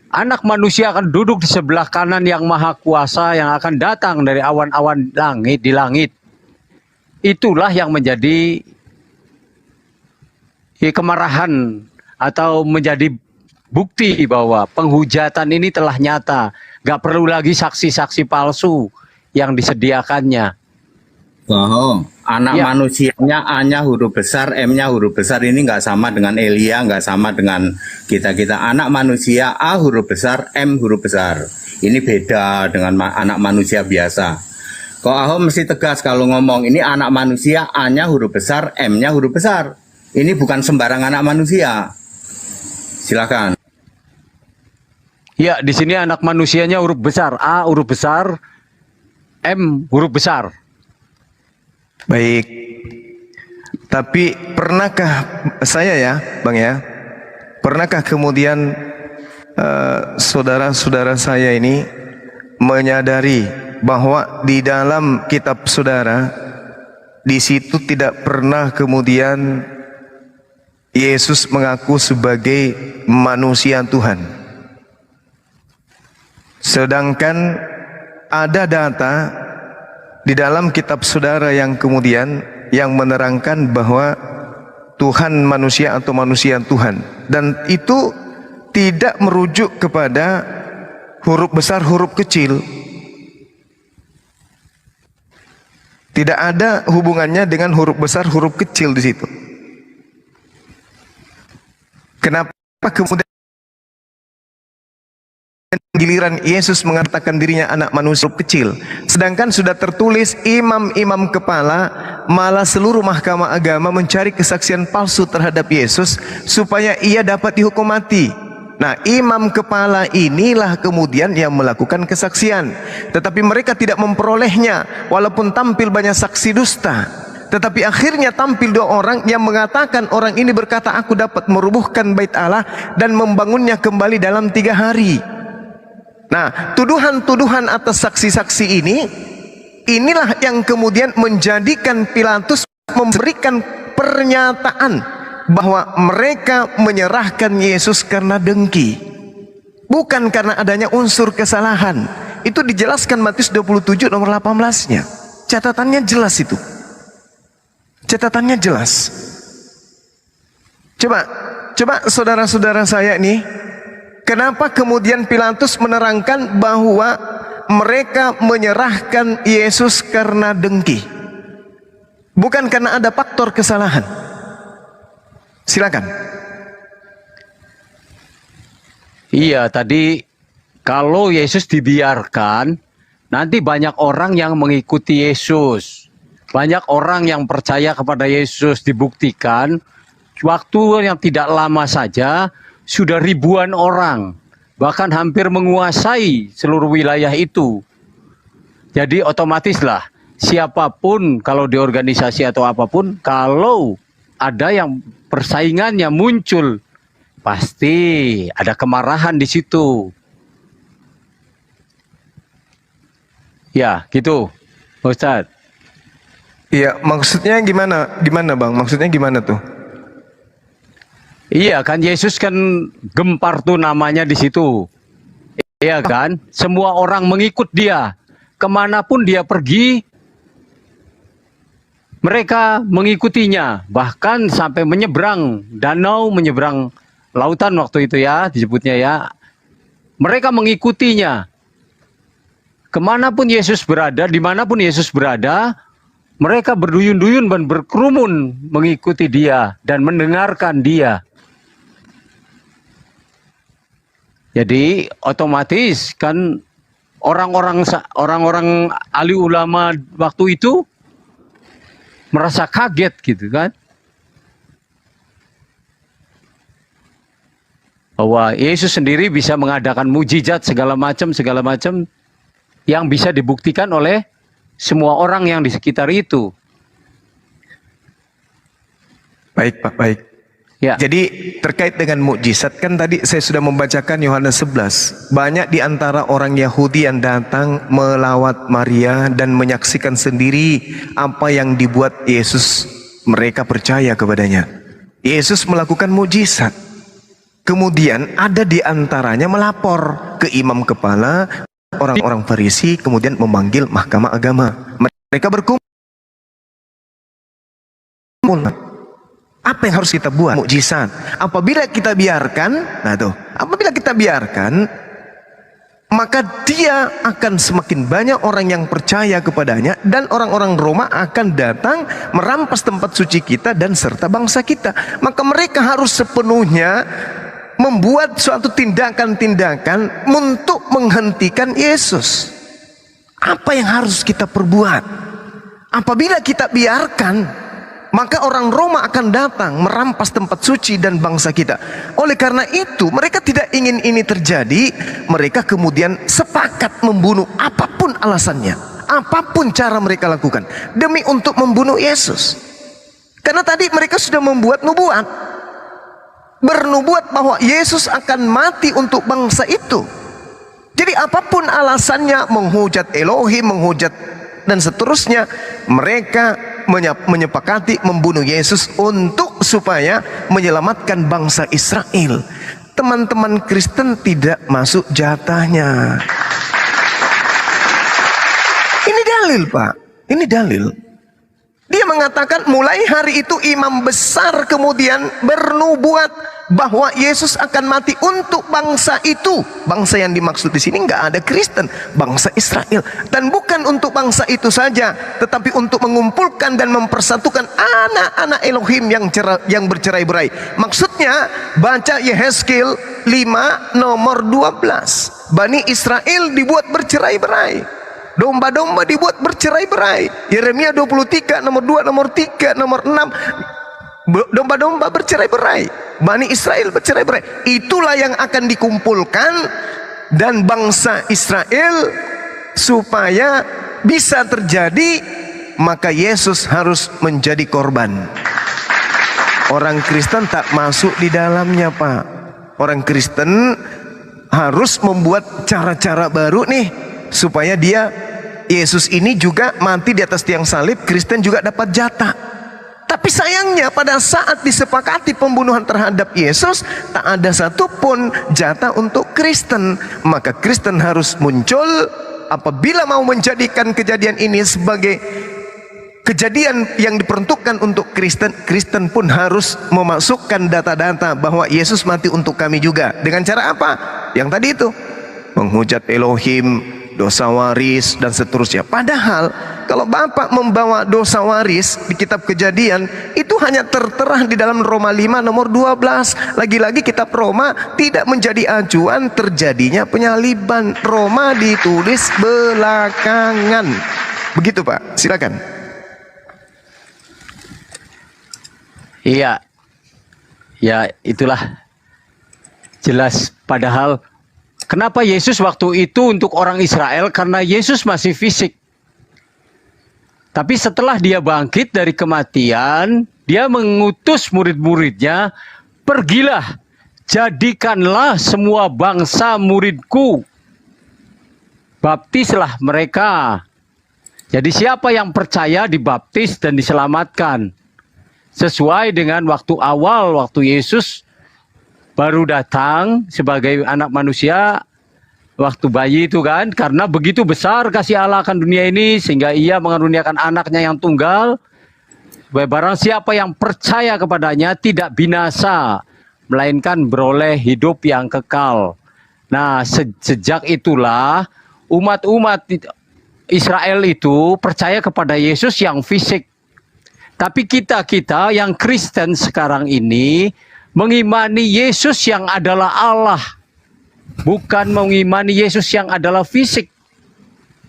anak manusia akan duduk di sebelah kanan yang maha kuasa yang akan datang dari awan-awan langit di langit. Itulah yang menjadi kemarahan atau menjadi bukti bahwa penghujatan ini telah nyata. Gak perlu lagi saksi-saksi palsu yang disediakannya. Bohong. Anak manusianya A-nya huruf besar, M-nya huruf besar. Ini nggak sama dengan Elia, nggak sama dengan kita-kita. Anak manusia A huruf besar, M huruf besar. Ini beda dengan anak manusia biasa. Kok Ahok mesti tegas kalau ngomong ini anak manusia, A-nya huruf besar, M-nya huruf besar. Ini bukan sembarang anak manusia. Silakan. Ya, di sini anak manusianya huruf besar, A huruf besar, M huruf besar. Baik. Tapi pernahkah saya ya, Bang ya, pernahkah kemudian saudara-saudara saya ini menyadari bahwa di dalam kitab saudara di situ tidak pernah kemudian Yesus mengaku sebagai manusia Tuhan. Sedangkan ada data di dalam kitab saudara yang kemudian yang menerangkan bahwa Tuhan manusia atau manusia Tuhan, dan itu tidak merujuk kepada huruf besar huruf kecil. Tidak ada hubungannya dengan huruf besar huruf kecil di situ. Kenapa kemudian giliran Yesus mengatakan dirinya anak manusia kecil, sedangkan sudah tertulis imam-imam kepala malah seluruh mahkamah agama mencari kesaksian palsu terhadap Yesus supaya ia dapat dihukum mati. Nah, imam kepala inilah kemudian yang melakukan kesaksian, tetapi mereka tidak memperolehnya walaupun tampil banyak saksi dusta. Tetapi akhirnya tampil dua orang yang mengatakan orang ini berkata, aku dapat merubuhkan bait Allah dan membangunnya kembali dalam 3 hari. Nah, tuduhan-tuduhan atas saksi-saksi ini inilah yang kemudian menjadikan Pilatus memberikan pernyataan bahwa mereka menyerahkan Yesus karena dengki, bukan karena adanya unsur kesalahan. Itu dijelaskan Matius 27 nomor 18-nya. Catatannya jelas itu. Catatannya jelas. Coba saudara-saudara saya nih, kenapa kemudian Pilatus menerangkan bahwa mereka menyerahkan Yesus karena dengki, bukan karena ada faktor kesalahan? Silakan. Iya, tadi kalau Yesus dibiarkan, nanti banyak orang yang mengikuti Yesus. Banyak orang yang percaya kepada Yesus, dibuktikan waktu yang tidak lama saja sudah ribuan orang, bahkan hampir menguasai seluruh wilayah itu. Jadi otomatislah siapapun kalau di organisasi atau apapun, kalau ada yang persaingannya muncul, pasti ada kemarahan di situ. Ya, gitu, Ustadz. Iya, maksudnya gimana? Gimana, Bang? Maksudnya gimana tuh? Iya kan, Yesus kan gempar tuh namanya di situ. Iya kan, semua orang mengikut dia. Kemanapun dia pergi, mereka mengikutinya. Bahkan sampai menyeberang danau, menyeberang lautan waktu itu ya, disebutnya ya. Mereka mengikutinya. Kemanapun Yesus berada, dimanapun Yesus berada, mereka berduyun-duyun dan berkerumun mengikuti dia dan mendengarkan dia. Jadi otomatis kan orang-orang ahli ulama waktu itu merasa kaget gitu kan, bahwa Yesus sendiri bisa mengadakan mujizat segala macam yang bisa dibuktikan oleh semua orang yang di sekitar itu. Baik, Pak, baik. Ya. Jadi terkait dengan mukjizat, kan tadi saya sudah membacakan Yohanes 11. Banyak di antara orang Yahudi yang datang melawat Maria dan menyaksikan sendiri apa yang dibuat Yesus. Mereka percaya kepadanya. Yesus melakukan mukjizat. Kemudian ada di antaranya melapor ke imam kepala, orang-orang Farisi, kemudian memanggil mahkamah agama. Mereka berkumpul. Apa yang harus kita buat? Mukjizat. Apabila kita biarkan, apabila kita biarkan, maka dia akan semakin banyak orang yang percaya kepadanya, dan orang-orang Roma akan datang merampas tempat suci kita dan serta bangsa kita. Maka mereka harus sepenuhnya membuat suatu tindakan-tindakan untuk menghentikan Yesus. Apa yang harus kita perbuat? Apabila kita biarkan, maka orang Roma akan datang merampas tempat suci dan bangsa kita. Oleh karena itu, mereka tidak ingin ini terjadi. Mereka kemudian sepakat membunuh, apapun alasannya, apapun cara mereka lakukan, demi untuk membunuh Yesus. Karena tadi mereka sudah membuat nubuat, bernubuat bahwa Yesus akan mati untuk bangsa itu. Jadi apapun alasannya, menghujat Elohim, menghujat dan seterusnya, mereka menyepakati membunuh Yesus untuk supaya menyelamatkan bangsa Israel. Teman-teman Kristen tidak masuk jatahnya. Ini dalil, Pak. Ini dalil. Dia mengatakan mulai hari itu imam besar kemudian bernubuat bahwa Yesus akan mati untuk bangsa itu. Bangsa yang dimaksud di sini nggak ada Kristen, bangsa Israel. Dan bukan untuk bangsa itu saja, tetapi untuk mengumpulkan dan mempersatukan anak-anak Elohim yang bercerai-berai. Maksudnya baca Yehezkiel 5 nomor 12. Bani Israel dibuat bercerai-berai. Domba-domba dibuat bercerai-berai. Yeremia 23 nomor 2, nomor 3, nomor 6. Domba-domba bercerai-berai. Bani Israel bercerai-berai. Itulah yang akan dikumpulkan dan bangsa Israel supaya bisa terjadi, maka Yesus harus menjadi korban. Orang Kristen tak masuk di dalamnya, Pak. Orang Kristen harus membuat cara-cara baru nih supaya dia Yesus ini juga mati di atas tiang salib, Kristen juga dapat jatah. Tapi sayangnya pada saat disepakati pembunuhan terhadap Yesus, tak ada satupun jatah untuk Kristen. Maka Kristen harus muncul apabila mau menjadikan kejadian ini sebagai kejadian yang diperuntukkan untuk Kristen. Kristen pun harus memasukkan data-data bahwa Yesus mati untuk kami juga. Dengan cara apa? Yang tadi itu, menghujat Elohim, dosa waris, dan seterusnya. Padahal kalau Bapak membawa dosa waris di kitab Kejadian, itu hanya tertera di dalam Roma 5 nomor 12. Lagi-lagi kitab Roma tidak menjadi acuan terjadinya penyaliban. Roma ditulis belakangan. Begitu Pak, silakan. Iya, ya itulah jelas. Padahal kenapa Yesus waktu itu untuk orang Israel? Karena Yesus masih fisik. Tapi setelah dia bangkit dari kematian, dia mengutus murid-muridnya, pergilah, jadikanlah semua bangsa muridku. Baptislah mereka. Jadi siapa yang percaya dibaptis dan diselamatkan. Sesuai dengan waktu awal, waktu Yesus baru datang sebagai anak manusia, waktu bayi itu kan, karena begitu besar kasih Allah akan dunia ini, sehingga ia mengaruniakan anaknya yang tunggal, supaya barang siapa yang percaya kepadanya tidak binasa, melainkan beroleh hidup yang kekal. Nah, sejak itulah umat-umat Israel itu percaya kepada Yesus yang fisik. Tapi kita yang Kristen sekarang ini mengimani Yesus yang adalah Allah, bukan mengimani Yesus yang adalah fisik,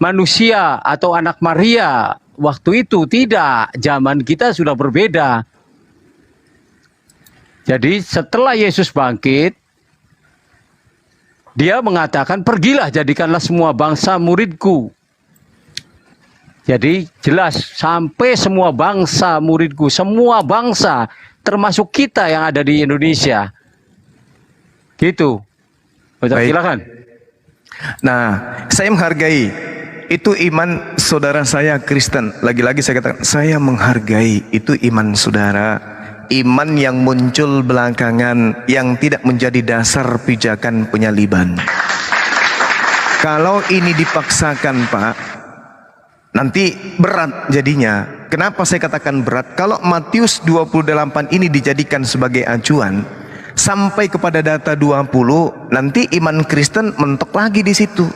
manusia atau anak Maria. Waktu itu tidak, zaman kita sudah berbeda. Jadi setelah Yesus bangkit, dia mengatakan, pergilah jadikanlah semua bangsa muridku. Jadi jelas sampai semua bangsa muridku, semua bangsa termasuk kita yang ada di Indonesia. Gitu. Silakan. Nah, saya menghargai itu iman saudara saya Kristen. Lagi-lagi saya katakan, saya menghargai itu iman saudara. Iman yang muncul belakangan, yang tidak menjadi dasar pijakan penyaliban. Kalau ini dipaksakan Pak, nanti berat jadinya. Kenapa saya katakan berat? Kalau Matius 28 ini dijadikan sebagai acuan sampai kepada data 20, nanti iman Kristen mentok lagi di situ.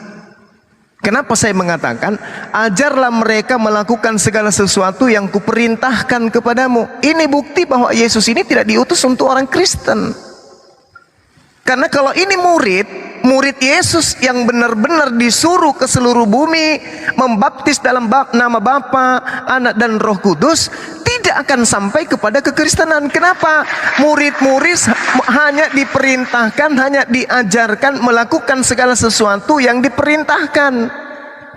Kenapa saya mengatakan ajarlah mereka melakukan segala sesuatu yang kuperintahkan kepadamu? Ini bukti bahwa Yesus ini tidak diutus untuk orang Kristen. Karena kalau ini murid Yesus yang benar-benar disuruh ke seluruh bumi, membaptis dalam nama Bapa, Anak dan Roh Kudus, tidak akan sampai kepada kekristenan. Kenapa? Murid-murid hanya diperintahkan, hanya diajarkan melakukan segala sesuatu yang diperintahkan.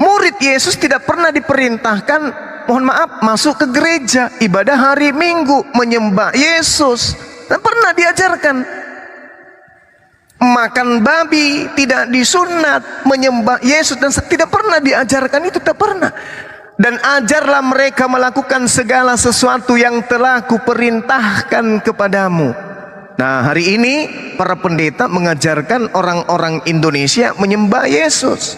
Murid Yesus tidak pernah diperintahkan, mohon maaf, masuk ke gereja, ibadah hari Minggu, menyembah Yesus. Tidak pernah diajarkan. Makan babi, tidak disunat, menyembah Yesus, dan tidak pernah diajarkan itu, tidak pernah. Dan ajarlah mereka melakukan segala sesuatu yang telah kuperintahkan kepadamu. Nah, hari ini para pendeta mengajarkan orang-orang Indonesia menyembah Yesus.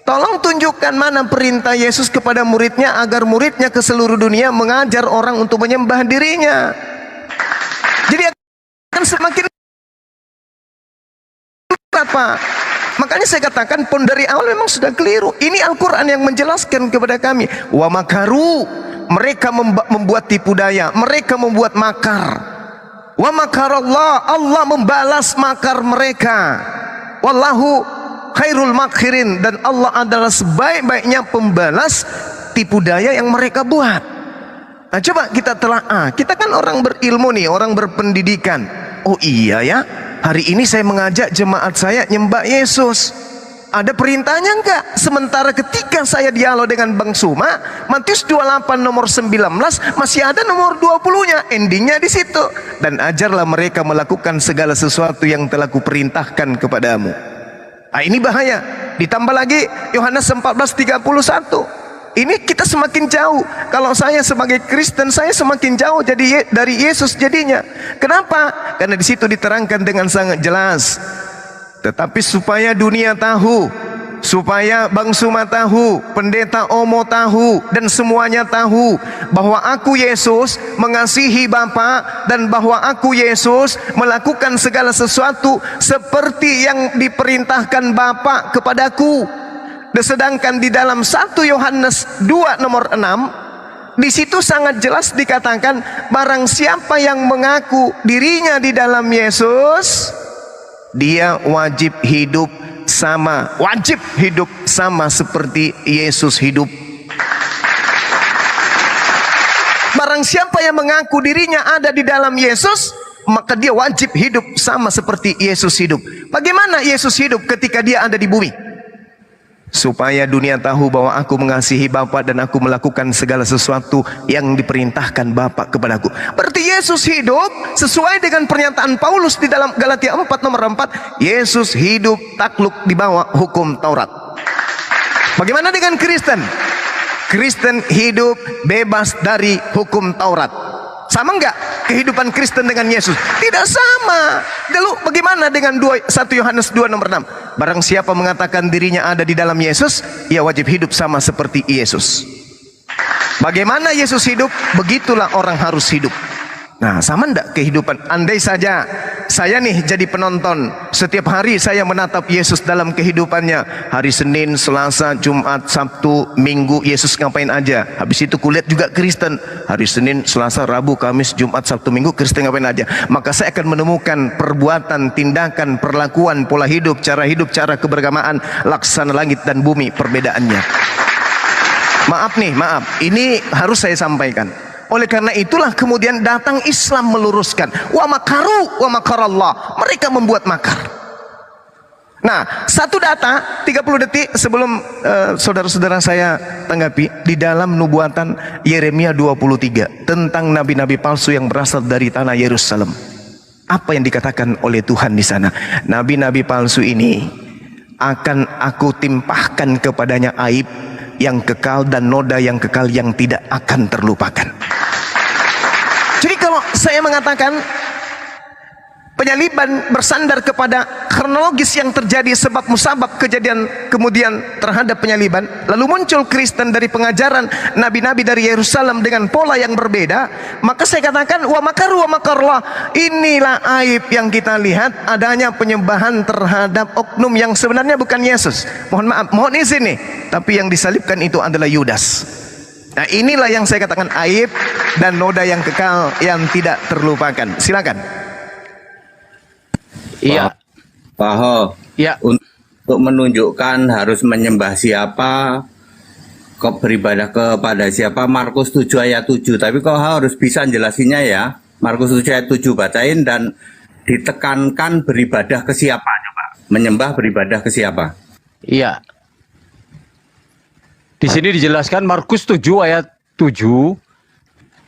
Tolong tunjukkan mana perintah Yesus kepada muridnya agar muridnya ke seluruh dunia mengajar orang untuk menyembah dirinya. Jadi akan semakin Pak. Makanya saya katakan pun dari awal memang sudah keliru. Ini Al-Quran yang menjelaskan kepada kami. Wa makaru, mereka membuat tipu daya, mereka membuat makar. Wa makarallah, Allah membalas makar mereka. Wallahu khairul makirin, dan Allah adalah sebaik-baiknya pembalas tipu daya yang mereka buat. Nah, coba kita telaah. Kita kan orang berilmu nih, orang berpendidikan. Oh iya ya, hari ini saya mengajak jemaat saya nyembah Yesus. Ada perintahnya enggak? Sementara ketika saya dialog dengan Bang Suma, Matius 28 nomor 19 masih ada nomor 20-nya, endingnya di situ. Dan ajarlah mereka melakukan segala sesuatu yang telah kuperintahkan kepadamu. Nah, ini bahaya. Ditambah lagi Yohanes 14:31. Ini kita semakin jauh. Kalau saya sebagai Kristen, saya semakin jauh jadi dari Yesus jadinya. Kenapa? Karena di situ diterangkan dengan sangat jelas. Tetapi supaya dunia tahu, supaya Bang Suma tahu, Pendeta Omo tahu, dan semuanya tahu bahwa aku Yesus mengasihi Bapa, dan bahwa aku Yesus melakukan segala sesuatu seperti yang diperintahkan Bapa kepadaku. Dan sedangkan di dalam 1 Yohanes 2 nomor 6, di situ sangat jelas dikatakan, barang siapa yang mengaku dirinya di dalam Yesus, dia wajib hidup sama seperti Yesus hidup. Barang siapa yang mengaku dirinya ada di dalam Yesus, maka dia wajib hidup sama seperti Yesus hidup. Bagaimana Yesus hidup ketika dia ada di bumi? Supaya dunia tahu bahwa aku mengasihi Bapa dan aku melakukan segala sesuatu yang diperintahkan Bapa kepadaku. Berarti Yesus hidup sesuai dengan pernyataan Paulus di dalam Galatia 4 nomor 4. Yesus hidup takluk di bawah hukum Taurat. Bagaimana dengan Kristen? Kristen hidup bebas dari hukum Taurat. Sama enggak kehidupan Kristen dengan Yesus? Tidak sama. Lalu bagaimana dengan 1 Yohanes 2 nomor 6? Barang siapa mengatakan dirinya ada di dalam Yesus, ia wajib hidup sama seperti Yesus. Bagaimana Yesus hidup, begitulah orang harus hidup. Nah, sama enggak kehidupan? Andai saja saya nih jadi penonton, setiap hari saya menatap Yesus dalam kehidupannya. Hari Senin, Selasa, Jumat, Sabtu, Minggu, Yesus ngapain aja. Habis itu kulihat juga Kristen. Hari Senin, Selasa, Rabu, Kamis, Jumat, Sabtu, Minggu, Kristen ngapain aja. Maka saya akan menemukan perbuatan, tindakan, perlakuan, pola hidup, cara keberagamaan, laksana langit dan bumi perbedaannya. Maaf, ini harus saya sampaikan. Oleh karena itulah kemudian datang Islam meluruskan. Wa makaru wa makarallah. Mereka membuat makar. Nah, satu data 30 detik sebelum saudara-saudara saya tanggapi, di dalam nubuatan Yeremia 23 tentang nabi-nabi palsu yang berasal dari tanah Yerusalem. Apa yang dikatakan oleh Tuhan di sana? Nabi-nabi palsu ini akan aku timpahkan kepadanya aib yang kekal dan noda yang kekal yang tidak akan terlupakan. Jadi kalau saya mengatakan penyaliban bersandar kepada kronologis yang terjadi sebab musabab kejadian kemudian terhadap penyaliban, lalu muncul Kristen dari pengajaran nabi-nabi dari Yerusalem dengan pola yang berbeda, maka saya katakan wa makaru wa makarlah. Inilah aib yang kita lihat, adanya penyembahan terhadap oknum yang sebenarnya bukan Yesus. Mohon maaf, mohon izin nih, tapi yang disalibkan itu adalah Yudas. Nah, inilah yang saya katakan aib dan noda yang kekal yang tidak terlupakan. Silakan. Iya. Pak Ho, Ya. untuk menunjukkan harus menyembah siapa, beribadah kepada siapa, Markus 7 ayat 7. Tapi kau harus bisa jelasinnya ya. Markus 7 ayat 7 bacain dan ditekankan beribadah ke siapa coba. Menyembah beribadah ke siapa? Iya. Di sini dijelaskan Markus 7 ayat 7.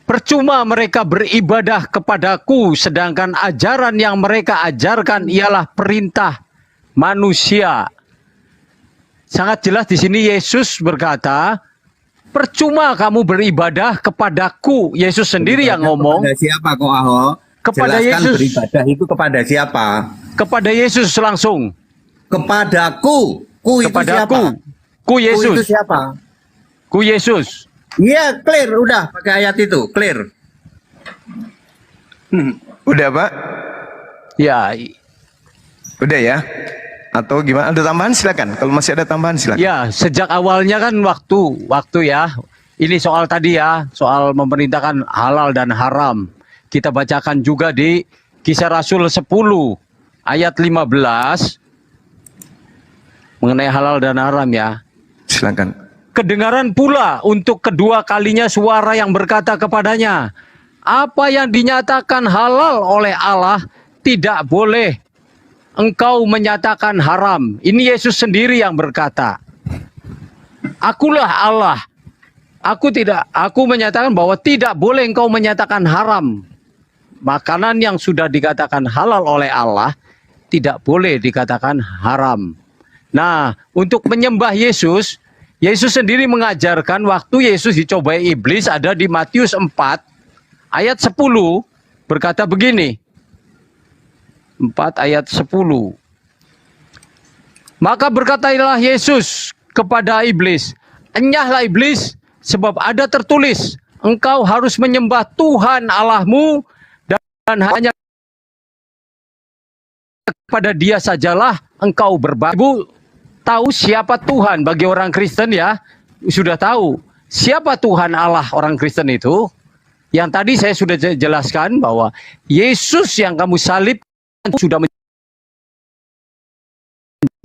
Percuma mereka beribadah kepadaku, sedangkan ajaran yang mereka ajarkan ialah perintah manusia. Sangat jelas di sini Yesus berkata, percuma kamu beribadah kepadaku. Yesus sendiri yang ngomong. Kepada siapa kok Aho? Kepada Jelaskan Yesus. beribadah itu kepada siapa? Kepada Yesus langsung. Kepadaku. Ku itu Kepadaku. siapa? Ku Ku itu Yesus. siapa? Ku Yesus. Iya, clear, udah pakai ayat itu, clear. Udah Pak? Ya, Udah ya? Atau gimana? Ada tambahan silakan. Kalau masih ada tambahan silakan. ya, sejak awalnya kan waktu ya. Ini soal tadi ya, soal memerintahkan halal dan haram. Kita bacakan juga di Kisah Rasul 10 ayat 15 mengenai halal dan haram ya. Silakan. Kedengaran pula untuk kedua kalinya suara yang berkata kepadanya, apa yang dinyatakan halal oleh Allah tidak boleh engkau menyatakan haram. Ini Yesus sendiri yang berkata, akulah Allah. Aku menyatakan bahwa tidak boleh engkau menyatakan haram. Makanan yang sudah dikatakan halal oleh Allah tidak boleh dikatakan haram. Nah, untuk menyembah Yesus, Yesus sendiri mengajarkan waktu Yesus dicobai iblis ada di Matius 4 ayat 10 berkata begini. 4 ayat 10. Maka berkatalah Yesus kepada iblis, "Enyahlah iblis, sebab ada tertulis, engkau harus menyembah Tuhan Allahmu dan hanya kepada Dia sajalah engkau berbakti." Ibu tahu siapa Tuhan bagi orang Kristen ya? Sudah tahu. Siapa Tuhan Allah orang Kristen itu? Yang tadi saya sudah jelaskan bahwa Yesus yang kamu salib sudah menjadi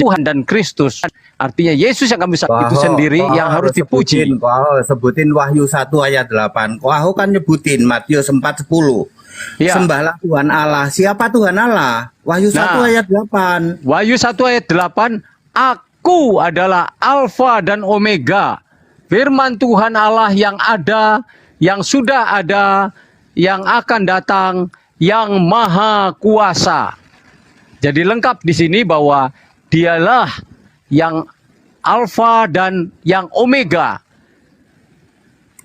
Tuhan dan Kristus. Artinya Yesus yang kamu salib itu sendiri yang harus dipuji. Sebutin Wahyu 1 ayat 8. Kau kan nyebutin Matius 4:10. Ya. Sembahlah Tuhan Allah. Siapa Tuhan Allah? Wahyu 1 ayat 8. Wahyu 1 ayat 8, Aku adalah Alfa dan Omega, firman Tuhan Allah yang ada, yang sudah ada, yang akan datang, yang maha kuasa. Jadi lengkap di sini bahwa Dialah yang Alfa dan yang Omega,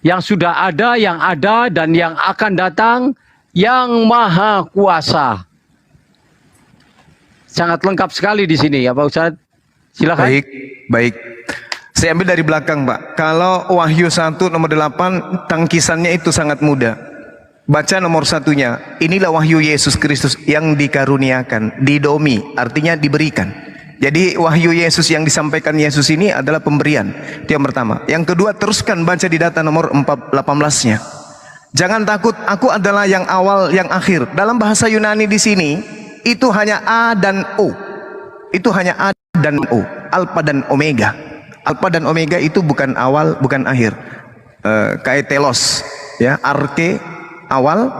yang sudah ada, dan yang akan datang, yang maha kuasa. Sangat lengkap sekali di sini ya Pak Ustadz. Silakan. Baik. Saya ambil dari belakang, Pak. Kalau Wahyu 1 nomor 8, tangkisannya itu sangat mudah. Baca nomor 1-nya. Inilah wahyu Yesus Kristus yang dikaruniakan, didomi, artinya diberikan. Jadi wahyu Yesus yang disampaikan Yesus ini adalah pemberian. Itu yang pertama. Yang kedua, teruskan baca di data nomor 18-nya. Jangan takut, aku adalah yang awal, yang akhir. Dalam bahasa Yunani di sini, itu hanya A dan O. Itu hanya A dan O, Alpha dan Omega. Alpha dan Omega itu bukan awal, bukan akhir. Kayak telos, ya, arke awal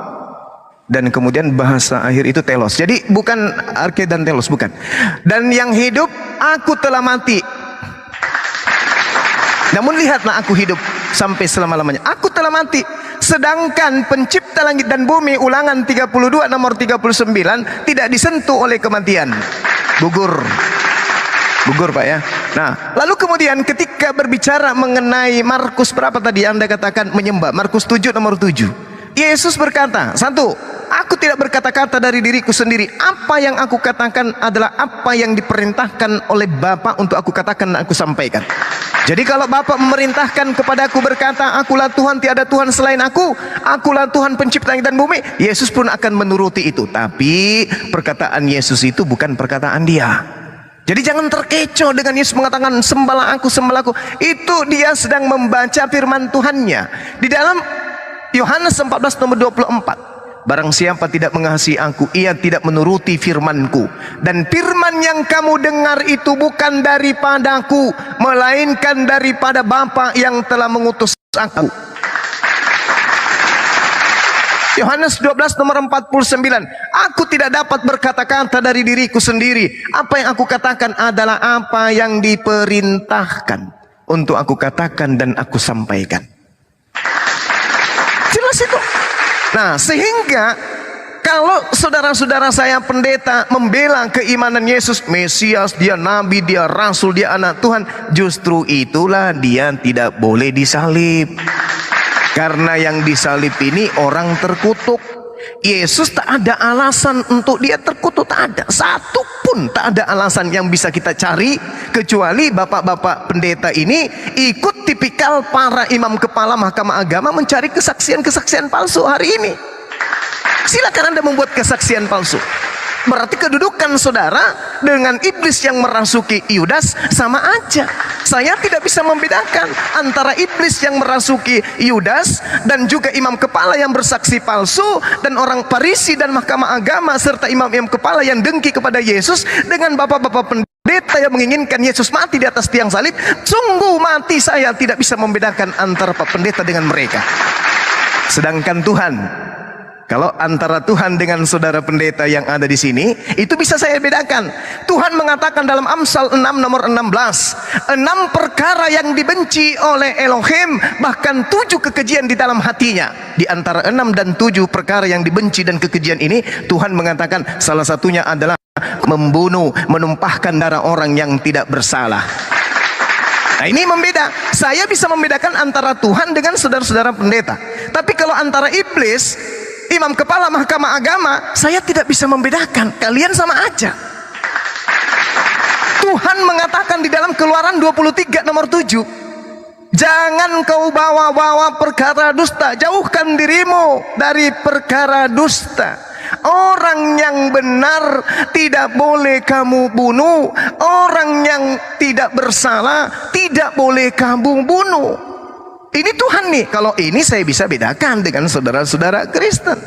dan kemudian bahasa akhir itu telos. Jadi bukan arke dan telos, bukan. Dan yang hidup, aku telah mati. Namun lihatlah aku hidup sampai selama-lamanya. Aku telah mati. Sedangkan pencipta langit dan bumi, Ulangan 32 nomor 39 tidak disentuh oleh kematian. Gugur Pak ya. Nah, lalu kemudian ketika berbicara mengenai Markus berapa tadi Anda katakan menyembah, Markus 7 nomor 7. Yesus berkata, satu, aku tidak berkata-kata dari diriku sendiri. Apa yang aku katakan adalah apa yang diperintahkan oleh Bapa untuk aku katakan dan aku sampaikan. Jadi kalau Bapa memerintahkan kepadaku berkata, akulah Tuhan, tiada Tuhan selain aku, akulah Tuhan pencipta langit dan bumi, Yesus pun akan menuruti itu. Tapi perkataan Yesus itu bukan perkataan dia. Jadi jangan terkecoh dengan Yesus mengatakan sembahlah aku, sembahlah aku. Itu dia sedang membaca firman Tuhannya. Di dalam Yohanes 14 nomor 24. Barang siapa tidak mengasihi aku, ia tidak menuruti firmanku. Dan firman yang kamu dengar itu bukan daripadaku, melainkan daripada Bapa yang telah mengutus aku. Yohanes 12 nomor 49. Aku tidak dapat berkata-kata dari diriku sendiri. Apa yang aku katakan adalah apa yang diperintahkan untuk aku katakan dan aku sampaikan. Jelas itu. Nah, sehingga kalau saudara-saudara saya pendeta membela keimanan Yesus, Mesias, dia nabi, dia rasul, dia anak Tuhan, justru itulah dia tidak boleh disalib. Karena yang disalib ini orang terkutuk. Yesus tak ada alasan untuk dia terkutuk, tak ada. Satu pun tak ada alasan yang bisa kita cari, kecuali bapak-bapak pendeta ini ikut tipikal para imam kepala mahkamah agama mencari kesaksian-kesaksian palsu hari ini. Silakan Anda membuat kesaksian palsu. Berarti kedudukan saudara dengan iblis yang merasuki Yudas sama aja. Saya tidak bisa membedakan antara iblis yang merasuki Yudas dan juga imam kepala yang bersaksi palsu dan orang Farisi dan mahkamah agama serta imam-imam kepala yang dengki kepada Yesus dengan bapak-bapak pendeta yang menginginkan Yesus mati di atas tiang salib. Sungguh mati saya tidak bisa membedakan antara pak pendeta dengan mereka. Sedangkan Tuhan, kalau antara Tuhan dengan saudara pendeta yang ada di sini, itu bisa saya bedakan. Tuhan mengatakan dalam Amsal 6 nomor 16, 6 perkara yang dibenci oleh Elohim, bahkan 7 kekejian di dalam hatinya. Di antara 6 dan 7 perkara yang dibenci dan kekejian ini, Tuhan mengatakan salah satunya adalah membunuh, menumpahkan darah orang yang tidak bersalah. Nah ini membeda. Saya bisa membedakan antara Tuhan dengan saudara-saudara pendeta. Tapi kalau antara iblis, imam kepala mahkamah agama, saya tidak bisa membedakan. Kalian sama aja. Tuhan mengatakan di dalam Keluaran 23 nomor 7, jangan kau bawa-bawa perkara dusta, jauhkan dirimu dari perkara dusta. Orang yang benar tidak boleh kamu bunuh, orang yang tidak bersalah tidak boleh kamu bunuh. Ini Tuhan nih. Kalau ini saya bisa bedakan dengan saudara-saudara Kristen,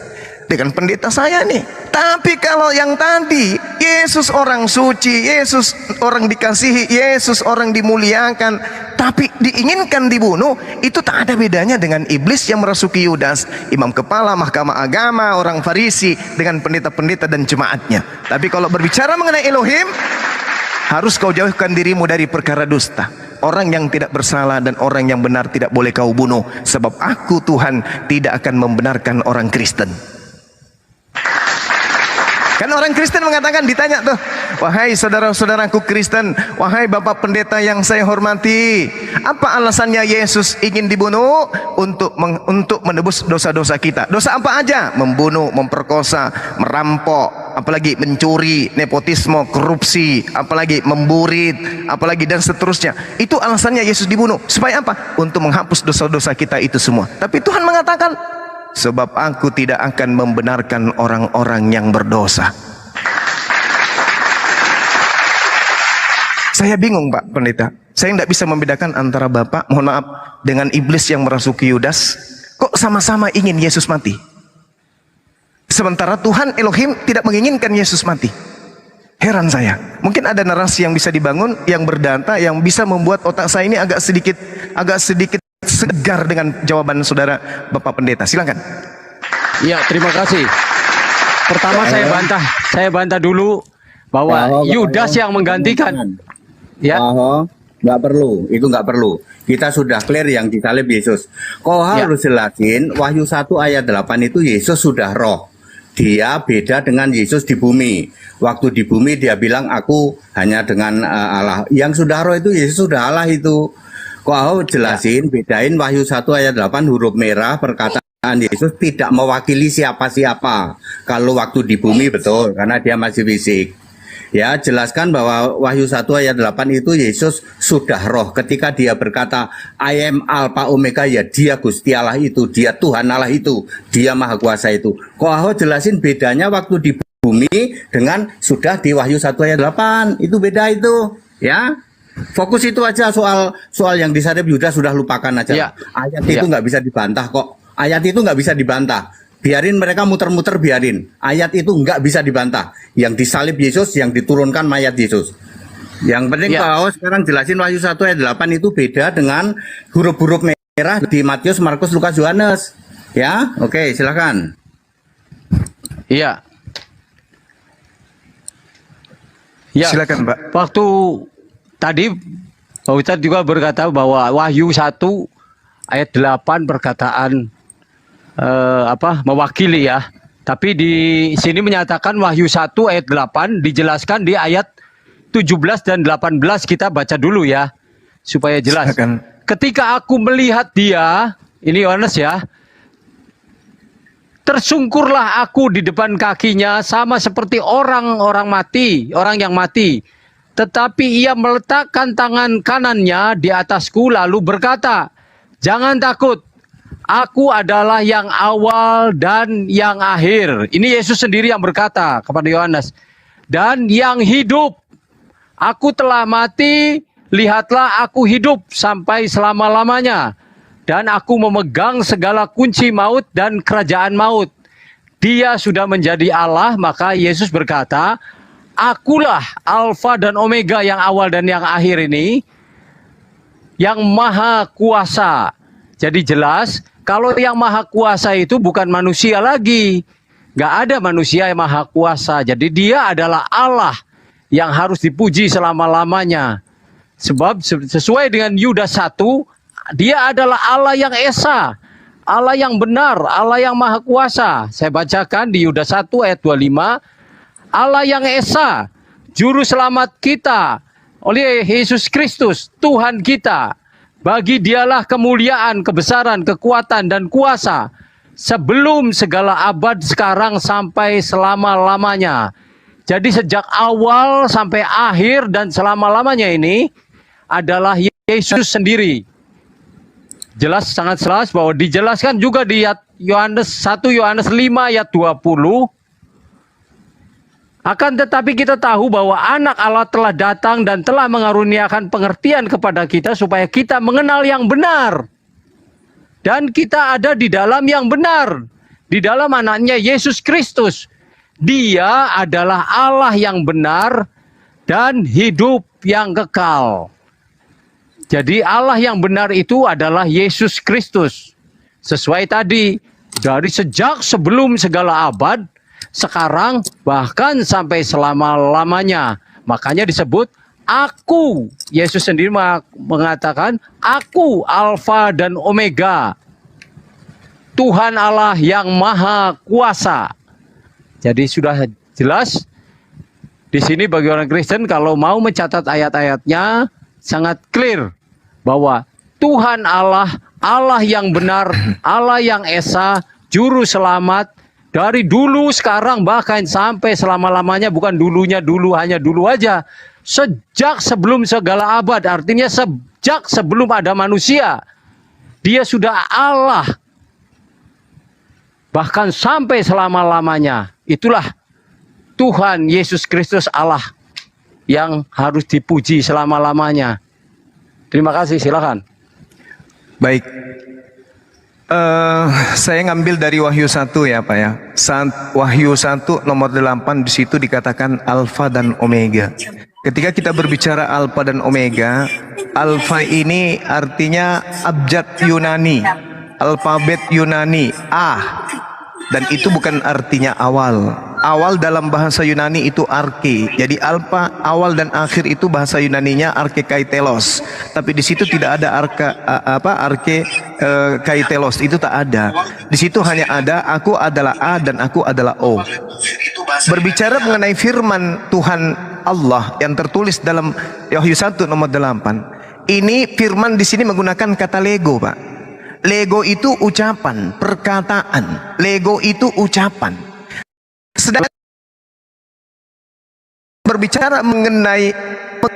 dengan pendeta saya nih. Tapi kalau yang tadi, Yesus orang suci, Yesus orang dikasihi, Yesus orang dimuliakan, tapi diinginkan dibunuh, itu tak ada bedanya dengan iblis yang merasuki Yudas, imam kepala mahkamah agama, orang Farisi, dengan pendeta-pendeta dan jemaatnya. Tapi kalau berbicara mengenai Elohim, harus kau jauhkan dirimu dari perkara dusta. Orang yang tidak bersalah dan orang yang benar tidak boleh kau bunuh, sebab aku Tuhan tidak akan membenarkan orang Kristen. Kan orang Kristen mengatakan, ditanya tuh, wahai saudara-saudaraku Kristen, wahai bapak pendeta yang saya hormati, apa alasannya Yesus ingin dibunuh? Untuk menebus dosa-dosa kita. Dosa apa aja? Membunuh, memperkosa, merampok, apalagi mencuri, nepotisme, korupsi, apalagi memburit, apalagi dan seterusnya. Itu alasannya Yesus dibunuh. Supaya apa? Untuk menghapus dosa-dosa kita itu semua. Tapi Tuhan mengatakan, sebab aku tidak akan membenarkan orang-orang yang berdosa. Saya bingung Pak Pendeta. Saya tidak bisa membedakan antara Bapak, mohon maaf, dengan iblis yang merasuki Yudas. Kok sama-sama ingin Yesus mati? Sementara Tuhan Elohim tidak menginginkan Yesus mati. Heran saya. Mungkin ada narasi yang bisa dibangun, yang berdata, yang bisa membuat otak saya ini agak sedikit segar dengan jawaban saudara Bapak Pendeta. Silakan. Ya, terima kasih. Pertama saya bantah dulu bahwa Yudas yang menggantikan. Ya. Nggak perlu, itu nggak perlu. Kita sudah clear yang disalib Yesus. Kau harus jelasin Wahyu 1 ayat 8 itu Yesus sudah roh. Dia beda dengan Yesus di bumi. Waktu di bumi dia bilang aku hanya dengan Allah. Yang sudah roh itu Yesus sudah Allah itu. Kau jelasin, bedain Wahyu 1 ayat 8 huruf merah perkataan Yesus tidak mewakili siapa-siapa. Kalau waktu di bumi betul, karena dia masih fisik. Ya, jelaskan bahwa Wahyu 1 ayat 8 itu Yesus sudah roh. Ketika dia berkata, I am Alpha Omega, ya dia Gusti Allah itu, dia Tuhan Allah itu, dia Maha Kuasa itu. Kau jelasin bedanya waktu di bumi dengan sudah di Wahyu 1 ayat 8. Itu beda itu, ya. Fokus itu aja, soal yang disalib Yudas sudah lupakan aja. Ya. Ayat itu nggak bisa dibantah kok. Ayat itu nggak bisa dibantah. Biarin mereka muter-muter, biarin. Ayat itu nggak bisa dibantah. Yang disalib Yesus, yang diturunkan mayat Yesus. Yang penting kau sekarang jelasin Wahyu 1 ayat 8 itu beda dengan huruf-huruf merah di Matius, Markus, Lukas, Yohanes. Ya, oke, silakan. Iya. Ya. Silakan Pak. Waktu tadi Pak Ustadz juga berkata bahwa Wahyu 1 ayat 8 perkataan mewakili ya. Tapi di sini menyatakan Wahyu 1 ayat 8 dijelaskan di ayat 17 dan 18, kita baca dulu ya supaya jelas. Silakan. Ketika aku melihat dia, ini Yohanes ya, tersungkurlah aku di depan kakinya sama seperti orang yang mati. Tetapi ia meletakkan tangan kanannya di atasku lalu berkata, jangan takut. Aku adalah yang awal dan yang akhir. Ini Yesus sendiri yang berkata kepada Yohanes. Dan yang hidup. Aku telah mati, lihatlah aku hidup sampai selama-lamanya. Dan aku memegang segala kunci maut dan kerajaan maut. Dia sudah menjadi Allah, maka Yesus berkata, akulah Alfa dan Omega, yang awal dan yang akhir ini, yang maha kuasa. Jadi jelas, kalau yang maha kuasa itu bukan manusia lagi. Nggak ada manusia yang maha kuasa. Jadi dia adalah Allah yang harus dipuji selama-lamanya. Sebab sesuai dengan Yudas 1, dia adalah Allah yang esa, Allah yang benar, Allah yang maha kuasa. Saya bacakan di Yudas 1 ayat 25. Allah yang esa, juru selamat kita, oleh Yesus Kristus, Tuhan kita. Bagi dialah kemuliaan, kebesaran, kekuatan, dan kuasa sebelum segala abad sekarang sampai selama-lamanya. Jadi sejak awal sampai akhir dan selama-lamanya ini adalah Yesus sendiri. Jelas, sangat jelas bahwa dijelaskan juga di Yohanes 1 Yohanes 5 ayat 20. Akan tetapi kita tahu bahwa anak Allah telah datang dan telah mengaruniakan pengertian kepada kita supaya kita mengenal yang benar. Dan kita ada di dalam yang benar. Di dalam anaknya Yesus Kristus. Dia adalah Allah yang benar dan hidup yang kekal. Jadi Allah yang benar itu adalah Yesus Kristus. Sesuai tadi, dari sejak sebelum segala abad, sekarang bahkan sampai selama-lamanya. Makanya disebut aku. Yesus sendiri mengatakan aku Alfa dan Omega. Tuhan Allah yang Maha Kuasa. Jadi sudah jelas di sini bagi orang Kristen kalau mau mencatat ayat-ayatnya sangat clear bahwa Tuhan Allah, Allah yang benar, Allah yang esa, juru selamat, dari dulu, sekarang, bahkan sampai selama-lamanya, bukan dulunya dulu, hanya dulu aja. Sejak sebelum segala abad, artinya sejak sebelum ada manusia. Dia sudah Allah. Bahkan sampai selama-lamanya. Itulah Tuhan Yesus Kristus Allah yang harus dipuji selama-lamanya. Terima kasih, silakan. Baik. Saya ngambil dari Wahyu 1 ya Pak ya. Wahyu 1 nomor 8 di situ dikatakan Alfa dan Omega. Ketika kita berbicara Alfa dan Omega, Alfa ini artinya abjad Yunani, alfabet Yunani, A. Dan itu bukan artinya awal. Awal dalam bahasa Yunani itu arke. Jadi alfa, awal dan akhir itu bahasa Yunaninya arke kaitelos. Tapi di situ tidak ada arke kaitelos, itu tak ada. Di situ hanya ada aku adalah A dan aku adalah O. Berbicara mengenai firman Tuhan Allah yang tertulis dalam Wahyu 1 nomor 8. Ini firman di sini menggunakan kata lego, Pak. Lego itu ucapan, perkataan. Lego itu ucapan. Sedangkan berbicara mengenai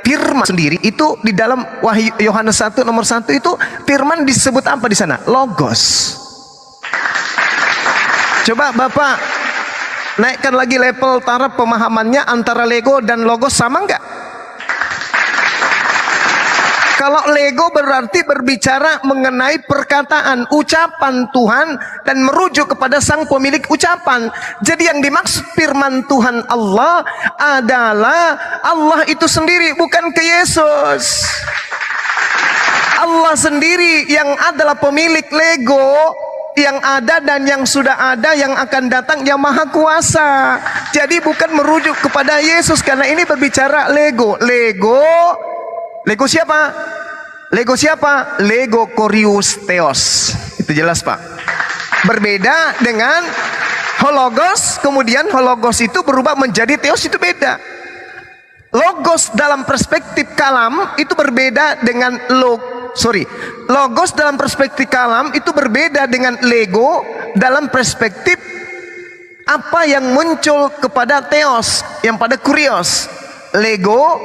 firman sendiri itu di dalam Wahyu Yohanes 1 nomor 1 itu firman disebut apa di sana? Logos. Coba Bapak naikkan lagi level taraf pemahamannya antara lego dan logos, sama enggak? Kalau lego berarti berbicara mengenai perkataan, ucapan Tuhan dan merujuk kepada sang pemilik ucapan. Jadi yang dimaksud firman Tuhan Allah adalah Allah itu sendiri, bukan ke Yesus. Allah sendiri yang adalah pemilik lego yang ada dan yang sudah ada, yang akan datang, yang maha kuasa. Jadi bukan merujuk kepada Yesus, karena ini berbicara lego. Lego siapa? Lego siapa? Lego Korius Theos. Itu jelas Pak. Berbeda dengan hologos. Kemudian hologos itu berubah menjadi theos, itu beda. Logos dalam perspektif kalam itu berbeda dengan logos dalam perspektif kalam itu berbeda dengan lego dalam perspektif apa yang muncul kepada theos, yang pada kurios. Lego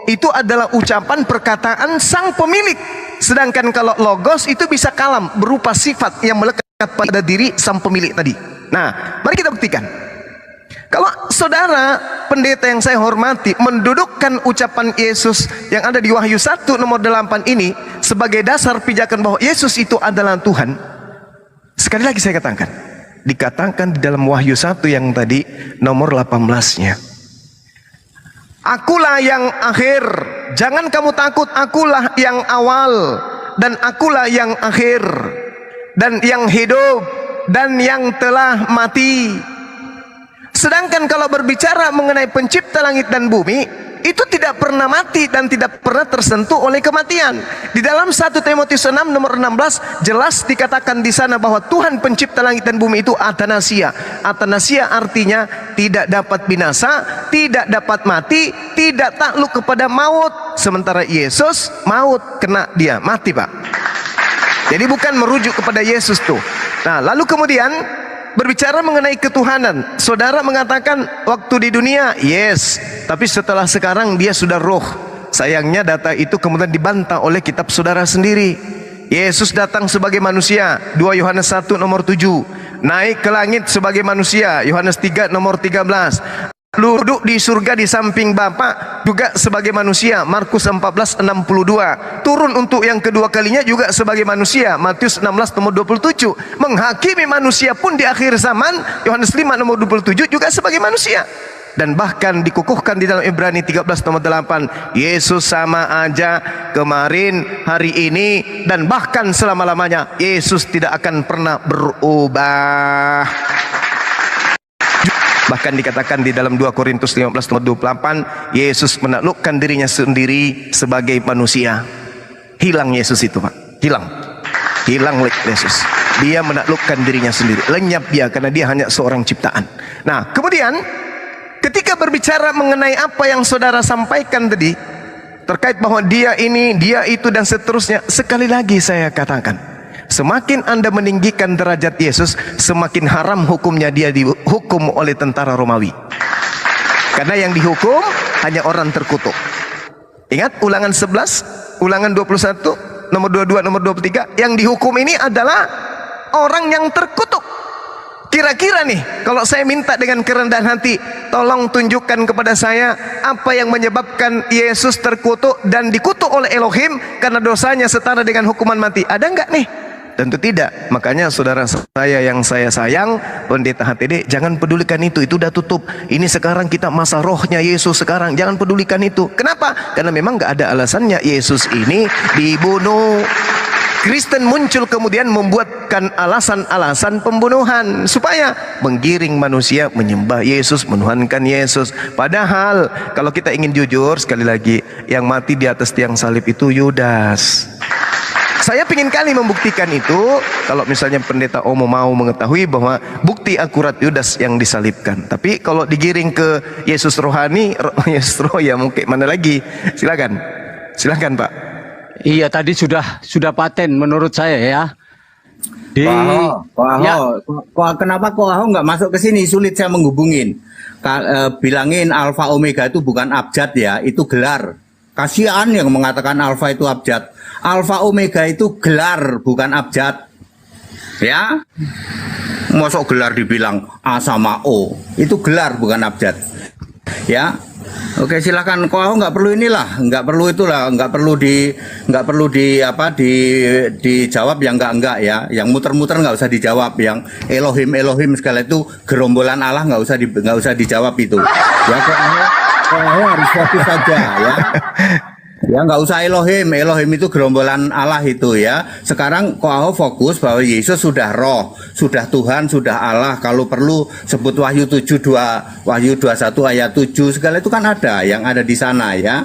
itu adalah ucapan perkataan sang pemilik. Sedangkan kalau logos itu bisa kalam, berupa sifat yang melekat pada diri sang pemilik tadi. Nah, mari kita buktikan. Kalau saudara pendeta yang saya hormati mendudukkan ucapan Yesus yang ada di Wahyu 1 nomor 8 ini sebagai dasar pijakan bahwa Yesus itu adalah Tuhan, sekali lagi saya katakan, dikatakan di dalam Wahyu 1 yang tadi nomor 18-nya, akulah yang akhir, jangan kamu takut, akulah yang awal dan akulah yang akhir dan yang hidup dan yang telah mati. Sedangkan kalau berbicara mengenai pencipta langit dan bumi, itu tidak pernah mati dan tidak pernah tersentuh oleh kematian. Di dalam 1 Timotius 6 nomor 16 jelas dikatakan di sana bahwa Tuhan pencipta langit dan bumi itu atanasia. Atanasia artinya tidak dapat binasa, tidak dapat mati, tidak takluk kepada maut. Sementara Yesus maut, kena dia mati, Pak. Jadi bukan merujuk kepada Yesus tuh. Nah, lalu kemudian berbicara mengenai ketuhanan. Saudara mengatakan waktu di dunia, yes, tapi setelah sekarang dia sudah roh. Sayangnya data itu kemudian dibantah oleh kitab saudara sendiri. Yesus datang sebagai manusia, 2 Yohanes 1 nomor 7. Naik ke langit sebagai manusia, Yohanes 3 nomor 13. Duduk di surga di samping Bapa juga sebagai manusia, Markus 14:62. Turun untuk yang kedua kalinya juga sebagai manusia, Matius 16 nomor 27. Menghakimi manusia pun di akhir zaman, Yohanes 5 nomor 27 juga sebagai manusia. Dan bahkan dikukuhkan di dalam Ibrani 13 nomor 8, Yesus sama aja kemarin, hari ini, dan bahkan selama-lamanya. Yesus tidak akan pernah berubah. Bahkan dikatakan di dalam 2 Korintus 15 nomor 28, Yesus menaklukkan dirinya sendiri sebagai manusia. Hilang Yesus itu, Pak. Hilang Yesus. Dia menaklukkan dirinya sendiri. Lenyap dia karena dia hanya seorang ciptaan. Nah, kemudian ketika berbicara mengenai apa yang saudara sampaikan tadi, terkait bahwa dia ini, dia itu dan seterusnya, sekali lagi saya katakan, semakin Anda meninggikan derajat Yesus, semakin haram hukumnya dia dihukum oleh tentara Romawi. Karena yang dihukum hanya orang terkutuk. Ingat Ulangan 11, Ulangan 21, nomor 22, nomor 23. Yang dihukum ini adalah orang yang terkutuk. Kira-kira nih, kalau saya minta dengan kerendahan hati, tolong tunjukkan kepada saya apa yang menyebabkan Yesus terkutuk dan dikutuk oleh Elohim karena dosanya setara dengan hukuman mati. Ada enggak nih? Tentu tidak. Makanya saudara saya yang saya sayang, Pendeta HTD, jangan pedulikan itu udah tutup. Ini sekarang kita masa rohnya Yesus sekarang, jangan pedulikan itu. Kenapa? Karena memang nggak ada alasannya Yesus ini dibunuh. Kristen muncul kemudian membuatkan alasan-alasan pembunuhan supaya menggiring manusia menyembah Yesus, menuhankan Yesus. Padahal kalau kita ingin jujur, sekali lagi, yang mati di atas tiang salib itu Yudas. Saya ingin kali membuktikan itu. Kalau misalnya Pendeta Omo mau mengetahui bahwa bukti akurat Yudas yang disalibkan. Tapi kalau digiring ke Yesus rohani, Yesus roh ya mungkin mana lagi? Silakan Pak. Iya, tadi sudah paten menurut saya ya. Kenapa kok nggak masuk ke sini? Sulit saya menghubungin. Bilangin Alfa Omega itu bukan abjad ya, itu gelar. Kasihan yang mengatakan Alfa itu abjad. Alfa Omega itu gelar, bukan abjad. Ya, masuk gelar dibilang A sama O, itu gelar bukan abjad. Ya, oke silakan. Kau nggak perlu inilah, nggak perlu itulah, nggak perlu dijawab yang enggak ya. Yang muter-muter nggak usah dijawab. Yang Elohim segala itu gerombolan Allah nggak usah dijawab itu. Ya kau harus fokus saja ya. Ya nggak usah Elohim itu gerombolan Allah itu ya. Sekarang kau fokus bahwa Yesus sudah roh, sudah Tuhan, sudah Allah. Kalau perlu sebut Wahyu 7:2, Wahyu 21 ayat 7 segala itu kan ada yang ada di sana ya.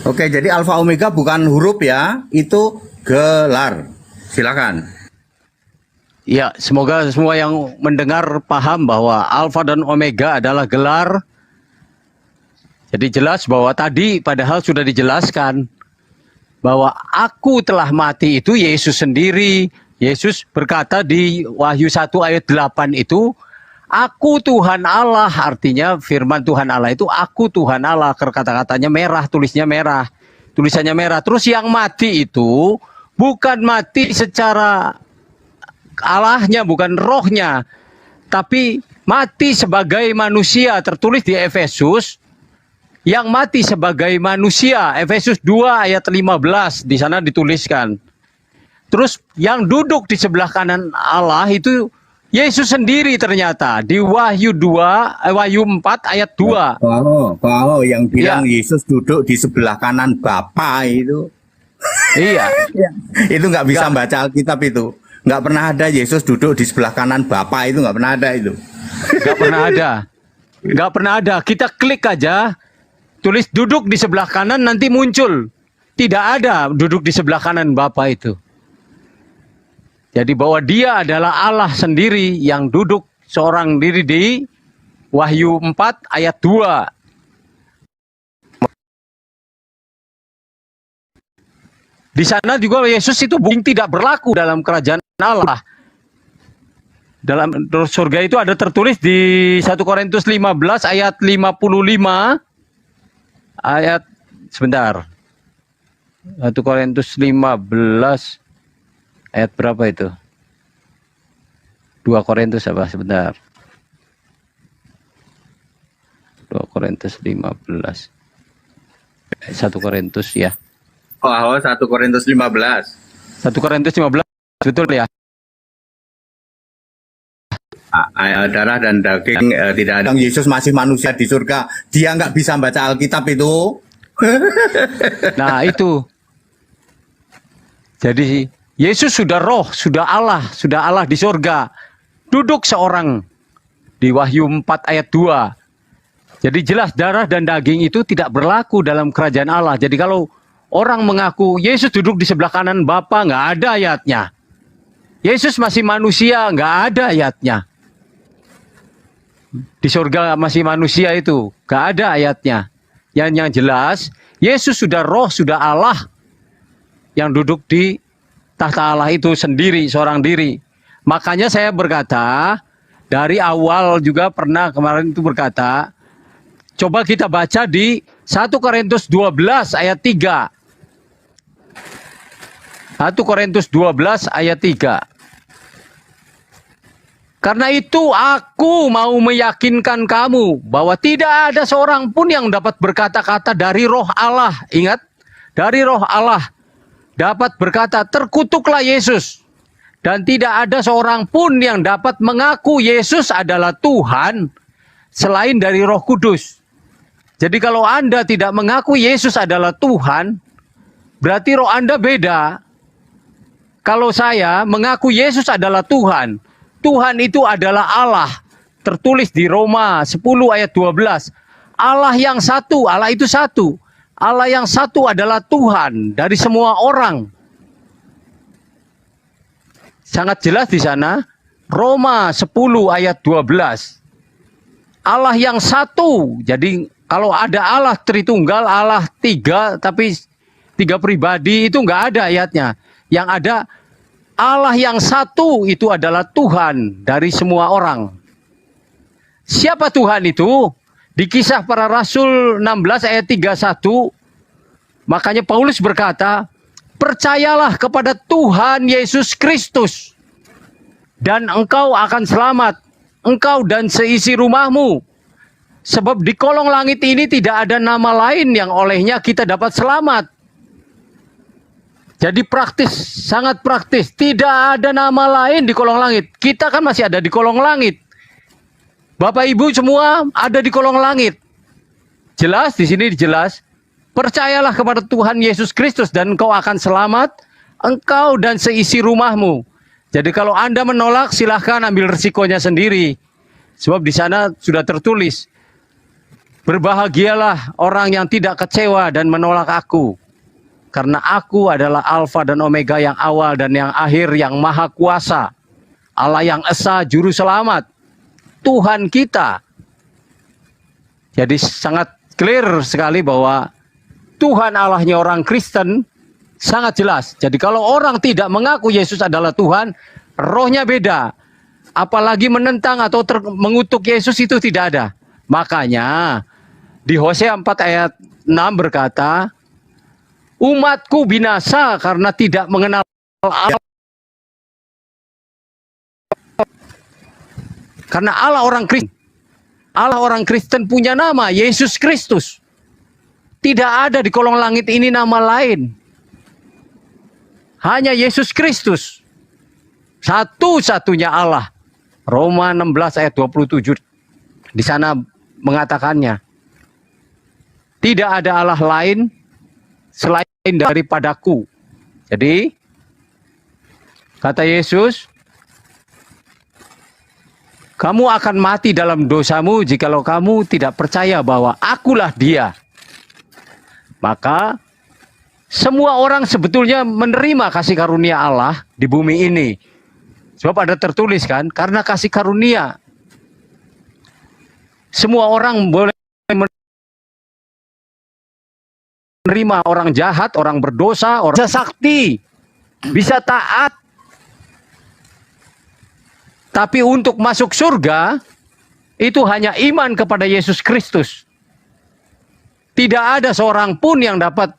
Oke, jadi Alfa Omega bukan huruf ya, itu gelar. Silakan. Ya, semoga semua yang mendengar paham bahwa Alfa dan Omega adalah gelar. Jadi jelas bahwa tadi padahal sudah dijelaskan bahwa aku telah mati itu Yesus sendiri. Yesus berkata di Wahyu 1 ayat 8 itu, aku Tuhan Allah, artinya firman Tuhan Allah itu aku Tuhan Allah. Kata-katanya merah, tulisannya merah. Terus yang mati itu bukan mati secara Allahnya, bukan rohnya, tapi mati sebagai manusia. Tertulis di Efesus, yang mati sebagai manusia, Efesus 2 ayat 15, di sana dituliskan. Terus yang duduk di sebelah kanan Allah itu Yesus sendiri ternyata di Wahyu 4 ayat 2. Wow, yang bilang ya, Yesus duduk di sebelah kanan Bapa itu. Iya. Itu nggak bisa baca Alkitab itu. Nggak pernah ada Yesus duduk di sebelah kanan Bapa itu, nggak pernah ada itu. Nggak pernah ada. Kita klik aja. tertulis duduk di sebelah kanan, nanti muncul. Tidak ada duduk di sebelah kanan Bapa itu. Jadi bahwa dia adalah Allah sendiri yang duduk seorang diri di Wahyu 4 ayat 2. Di sana juga Yesus itu tidak berlaku dalam kerajaan Allah. Dalam surga itu ada tertulis di 1 Korintus 15 ayat 55 ayat sebentar. 1 Korintus 15 ayat berapa itu? 2 Korintus apa? Sebentar. 2 Korintus 15. 1 Korintus ya. Oh, 1 Korintus 15. 1 Korintus 15 betul ya? Darah dan daging tidak ada. Yesus masih manusia di surga. Dia nggak bisa baca Alkitab itu. Nah itu. Jadi Yesus sudah roh, sudah Allah di surga. Duduk seorang di Wahyu 4 ayat 2. Jadi jelas darah dan daging itu tidak berlaku dalam kerajaan Allah. Jadi kalau orang mengaku Yesus duduk di sebelah kanan Bapa, nggak ada ayatnya. Yesus masih manusia, nggak ada ayatnya. Di surga masih manusia itu, nggak ada ayatnya. Yang jelas, Yesus sudah roh, sudah Allah yang duduk di tahta Allah itu sendiri, seorang diri. Makanya saya berkata, dari awal juga pernah kemarin itu berkata, coba kita baca di 1 Korintus 12 ayat 3. 1 Korintus 12 ayat 3. Karena itu aku mau meyakinkan kamu bahwa tidak ada seorang pun yang dapat berkata-kata dari roh Allah. Ingat, dari roh Allah dapat berkata terkutuklah Yesus. Dan tidak ada seorang pun yang dapat mengaku Yesus adalah Tuhan selain dari Roh Kudus. Jadi kalau Anda tidak mengaku Yesus adalah Tuhan, berarti roh Anda beda. Kalau saya mengaku Yesus adalah Tuhan, Tuhan itu adalah Allah. Tertulis di Roma 10 ayat 12. Allah yang satu, Allah itu satu. Allah yang satu adalah Tuhan dari semua orang. Sangat jelas di sana. Roma 10 ayat 12. Allah yang satu. Jadi kalau ada Allah Tritunggal, Allah tiga, tapi tiga pribadi itu nggak ada ayatnya. Yang ada Allah yang satu itu adalah Tuhan dari semua orang. Siapa Tuhan itu? Di Kisah Para Rasul 16 ayat 31, makanya Paulus berkata, percayalah kepada Tuhan Yesus Kristus, dan engkau akan selamat, engkau dan seisi rumahmu. Sebab di kolong langit ini tidak ada nama lain yang olehnya kita dapat selamat. Jadi praktis, sangat praktis. Tidak ada nama lain di kolong langit. Kita kan masih ada di kolong langit. Bapak Ibu semua ada di kolong langit. Jelas, di sini jelas. Percayalah kepada Tuhan Yesus Kristus dan engkau akan selamat, engkau dan seisi rumahmu. Jadi kalau Anda menolak, silahkan ambil resikonya sendiri. Sebab di sana sudah tertulis, berbahagialah orang yang tidak kecewa dan menolak aku. Karena aku adalah Alfa dan Omega, yang awal dan yang akhir, yang maha kuasa. Allah yang esa, juru selamat. Tuhan kita. Jadi sangat clear sekali bahwa Tuhan Allahnya orang Kristen sangat jelas. Jadi kalau orang tidak mengaku Yesus adalah Tuhan, rohnya beda. Apalagi menentang atau mengutuk Yesus itu tidak ada. Makanya di Hosea 4 ayat 6 berkata, umatku binasa karena tidak mengenal Allah. Karena Allah orang Kristen. Allah orang Kristen punya nama, Yesus Kristus. Tidak ada di kolong langit ini nama lain. Hanya Yesus Kristus. Satu-satunya Allah. Roma 16 ayat 27. Di sana mengatakannya. Tidak ada Allah lain selain daripadaku. Jadi, kata Yesus, kamu akan mati dalam dosamu jikalau kamu tidak percaya bahwa akulah dia. Maka semua orang sebetulnya menerima kasih karunia Allah di bumi ini. Sebab ada tertulis kan, karena kasih karunia semua orang boleh menerima, orang jahat, orang berdosa, orang bisa sakti, bisa taat. Tapi untuk masuk surga itu hanya iman kepada Yesus Kristus. Tidak ada seorang pun yang dapat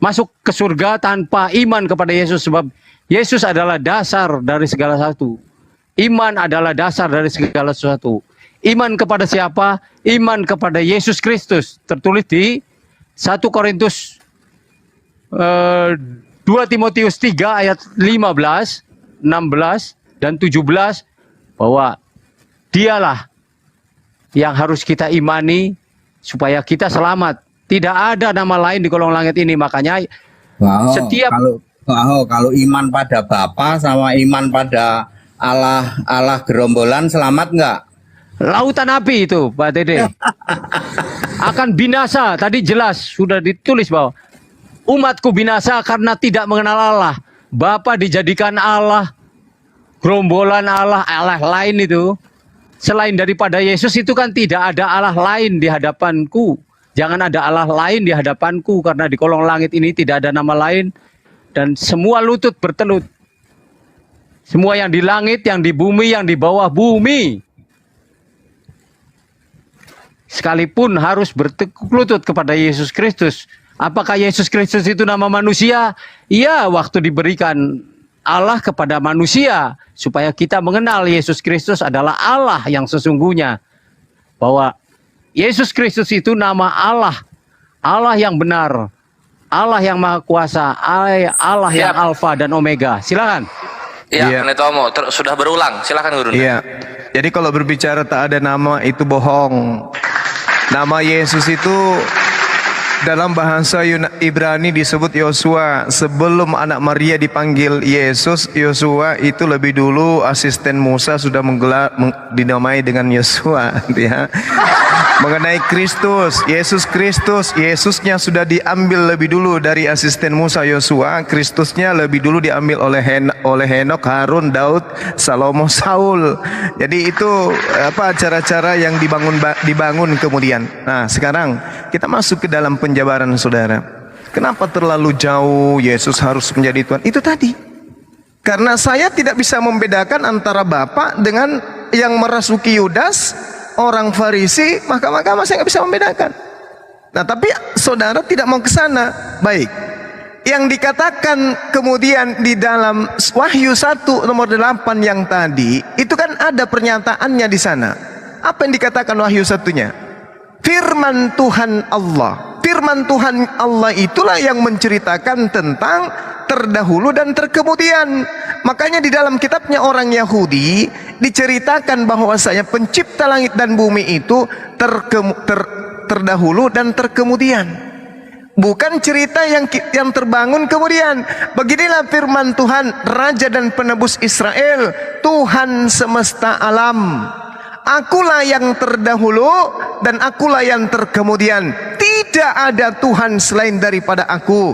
masuk ke surga tanpa iman kepada Yesus, sebab Yesus adalah dasar dari segala sesuatu. Iman adalah dasar dari segala sesuatu. Iman kepada siapa? Iman kepada Yesus Kristus. Tertulis di 1 Korintus 2 Timotius 3 ayat 15, 16 dan 17 bahwa dialah yang harus kita imani supaya kita selamat. Tidak ada nama lain di kolong langit ini. Makanya setiap kalau iman pada Bapa sama iman pada Allah gerombolan selamat nggak? Lautan api itu, Pak Dede. Akan binasa. Tadi jelas sudah ditulis bahwa umatku binasa karena tidak mengenal Allah. Bapa dijadikan Allah, gerombolan Allah, Allah lain itu. Selain daripada Yesus itu kan tidak ada Allah lain di hadapanku. Jangan ada Allah lain di hadapanku, karena di kolong langit ini tidak ada nama lain. Dan semua lutut bertelut. Semua yang di langit, yang di bumi, yang di bawah bumi, sekalipun harus bertekuk lutut kepada Yesus Kristus. Apakah Yesus Kristus itu nama manusia? Iya, waktu diberikan Allah kepada manusia, supaya kita mengenal Yesus Kristus adalah Allah yang sesungguhnya. Bahwa Yesus Kristus itu nama Allah. Allah yang benar. Allah yang maha kuasa. Allah yang alfa dan omega. Silakan. Iya, Pendeta Omo, sudah berulang. Silakan Guru. Iya. Jadi kalau berbicara tak ada nama itu bohong. Nama Yesus itu dalam bahasa Ibrani disebut Yosua. Sebelum anak Maria dipanggil Yesus, Yosua itu lebih dulu asisten Musa sudah dinamai dengan Yosua, ya. Mengenai Kristus, Yesus Kristus, Yesusnya sudah diambil lebih dulu dari asisten Musa Yosua. Kristusnya lebih dulu diambil oleh Henok, Harun, Daud, Salomo, Saul. Jadi itu cara-cara yang dibangun kemudian. Nah, sekarang kita masuk ke dalam penjabaran saudara. Kenapa terlalu jauh Yesus harus menjadi Tuhan? Itu tadi. Karena saya tidak bisa membedakan antara Bapak dengan yang merasuki Yudas, orang Farisi, maka saya nggak bisa membedakan. Nah, tapi saudara tidak mau ke sana. Baik. Yang dikatakan kemudian di dalam Wahyu 1 nomor 8 yang tadi, itu kan ada pernyataannya di sana. Apa yang dikatakan Wahyu 1-nya? Firman Tuhan Allah. Firman Tuhan Allah itulah yang menceritakan tentang terdahulu dan terkemudian. Makanya di dalam kitabnya orang Yahudi diceritakan bahwasanya pencipta langit dan bumi itu terdahulu dan terkemudian. Bukan cerita yang terbangun kemudian. Beginilah firman Tuhan, Raja dan Penebus Israel, Tuhan semesta alam. Akulah yang terdahulu dan akulah yang terkemudian. Tidak ada Tuhan selain daripada aku.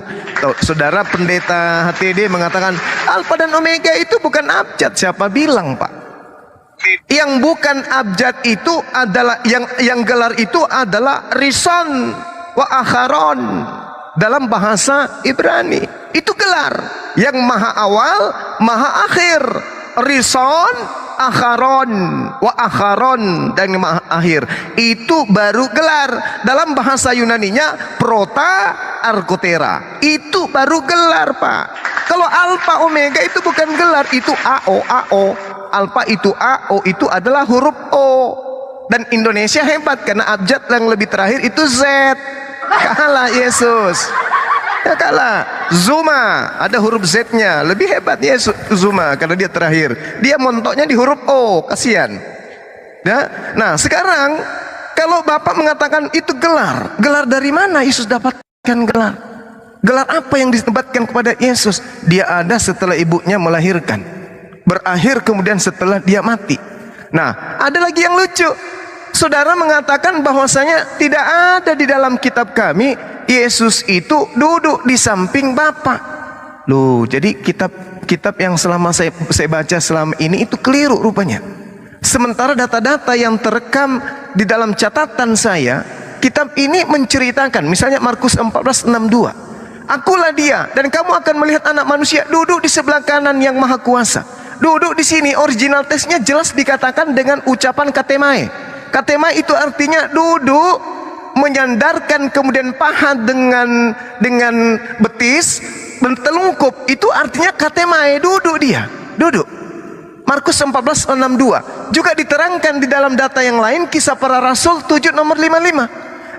Saudara Pendeta HTD mengatakan Alfa dan Omega itu bukan abjad. Siapa bilang, Pak? Yang bukan abjad itu adalah yang gelar itu adalah Rison wa Akharon dalam bahasa Ibrani. Itu gelar yang maha awal, maha akhir. Rison, Akharon, wa Akharon, dan maha akhir. Itu baru gelar. Dalam bahasa Yunaninya prota arkotera. Itu baru gelar, Pak. Kalau Alfa Omega itu bukan gelar, itu AO. Alfa itu A, O itu adalah huruf O. Dan Indonesia hebat karena abjad yang lebih terakhir itu Z. Kalah Yesus. Ya kalah. Zuma ada huruf Z-nya. Lebih hebat Yesus Zuma karena dia terakhir. Dia montoknya di huruf O. Kasihan. Ya? Nah, sekarang kalau Bapak mengatakan itu gelar. Gelar dari mana Yesus dapatkan gelar? Gelar apa yang ditempatkan kepada Yesus? Dia ada setelah ibunya melahirkan. Berakhir kemudian setelah dia mati. Nah, ada lagi yang lucu. saudara mengatakan bahwasanya tidak ada di dalam kitab kami Yesus itu duduk di samping Bapa. Loh, jadi kitab yang selama saya baca selama ini itu keliru rupanya. Sementara data-data yang terekam di dalam catatan saya, kitab ini menceritakan, misalnya Markus 14:62, akulah dia dan kamu akan melihat anak manusia duduk di sebelah kanan yang maha kuasa. Duduk di sini, original teksnya jelas dikatakan dengan ucapan katemae. Katemae itu artinya duduk, menyandarkan kemudian paha dengan betis, bertelungkup, itu artinya katemae, duduk dia, duduk. Markus 14:62 juga diterangkan di dalam data yang lain, Kisah Para Rasul 7 nomor 55.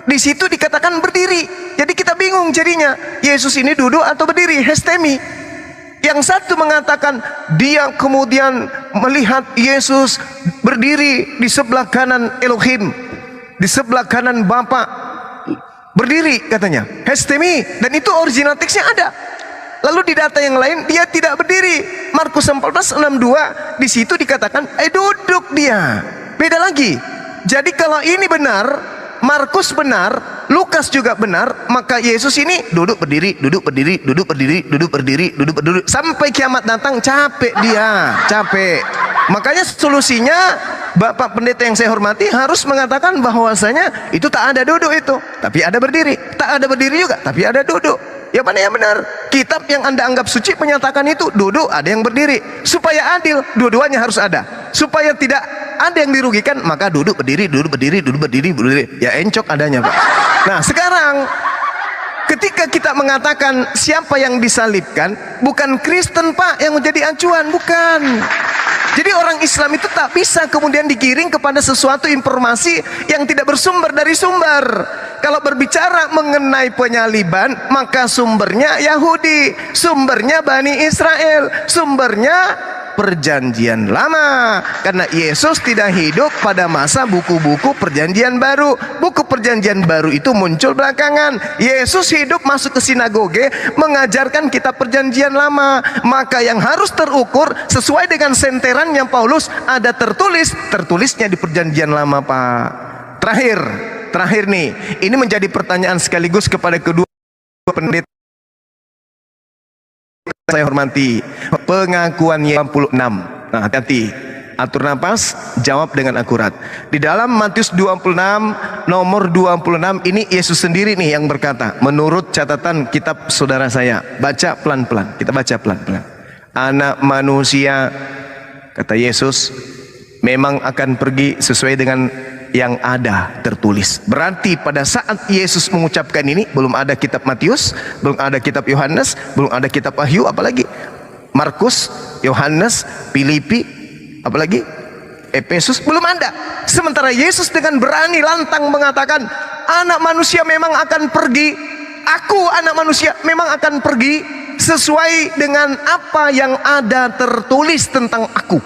Di situ dikatakan berdiri. Jadi kita bingung jadinya, Yesus ini duduk atau berdiri, hestemi. Yang satu mengatakan dia kemudian melihat Yesus berdiri di sebelah kanan Elohim, di sebelah kanan Bapa, berdiri katanya, hestemi, dan itu original teksnya ada. Lalu di data yang lain dia tidak berdiri. Markus 14:62 di situ dikatakan duduk dia. Beda lagi. Jadi kalau ini benar, Markus benar, Lukas juga benar, maka Yesus ini duduk berdiri, duduk berdiri, duduk berdiri, duduk berdiri, duduk berdiri sampai kiamat datang. Capek dia, capek. Makanya solusinya Bapak Pendeta yang saya hormati harus mengatakan bahwasanya itu tak ada duduk itu, tapi ada berdiri. Tak ada berdiri juga, tapi ada duduk. Ya mana yang benar? Kitab yang Anda anggap suci menyatakan itu duduk, ada yang berdiri. Supaya adil, dua-duanya harus ada. Supaya tidak ada yang dirugikan, maka duduk berdiri, duduk berdiri, duduk berdiri, berdiri. Ya encok adanya, Pak. Nah, sekarang ketika kita mengatakan siapa yang disalibkan, bukan Kristen, Pak, yang menjadi acuan, bukan. Jadi orang Islam itu tak bisa kemudian digiring kepada sesuatu informasi yang tidak bersumber dari sumber. Kalau berbicara mengenai penyaliban, maka sumbernya Yahudi, sumbernya Bani Israel, sumbernya Perjanjian Lama. Karena Yesus tidak hidup pada masa buku-buku Perjanjian Baru. Buku Perjanjian Baru itu muncul belakangan. Yesus hidup masuk ke sinagoge mengajarkan kitab Perjanjian Lama. Maka yang harus terukur sesuai dengan senteran yang Paulus ada tertulisnya di Perjanjian Lama, Pak. Terakhir nih, ini menjadi pertanyaan sekaligus kepada kedua pendeta saya hormati. Pengakuan 26. Nah, hati-hati, atur nafas, jawab dengan akurat. Di dalam Matius 26 nomor 26 ini Yesus sendiri nih yang berkata, menurut catatan kitab saudara saya. Baca pelan-pelan, kita baca pelan-pelan. Anak manusia, kata Yesus, memang akan pergi sesuai dengan yang ada tertulis. Berarti pada saat Yesus mengucapkan ini, belum ada kitab Matius, belum ada kitab Yohanes, belum ada kitab Wahyu, apalagi Markus, Yohanes, Filipi, apalagi Efesus, belum ada. Sementara Yesus dengan berani lantang mengatakan, anak manusia memang akan pergi, aku anak manusia memang akan pergi sesuai dengan apa yang ada tertulis tentang aku.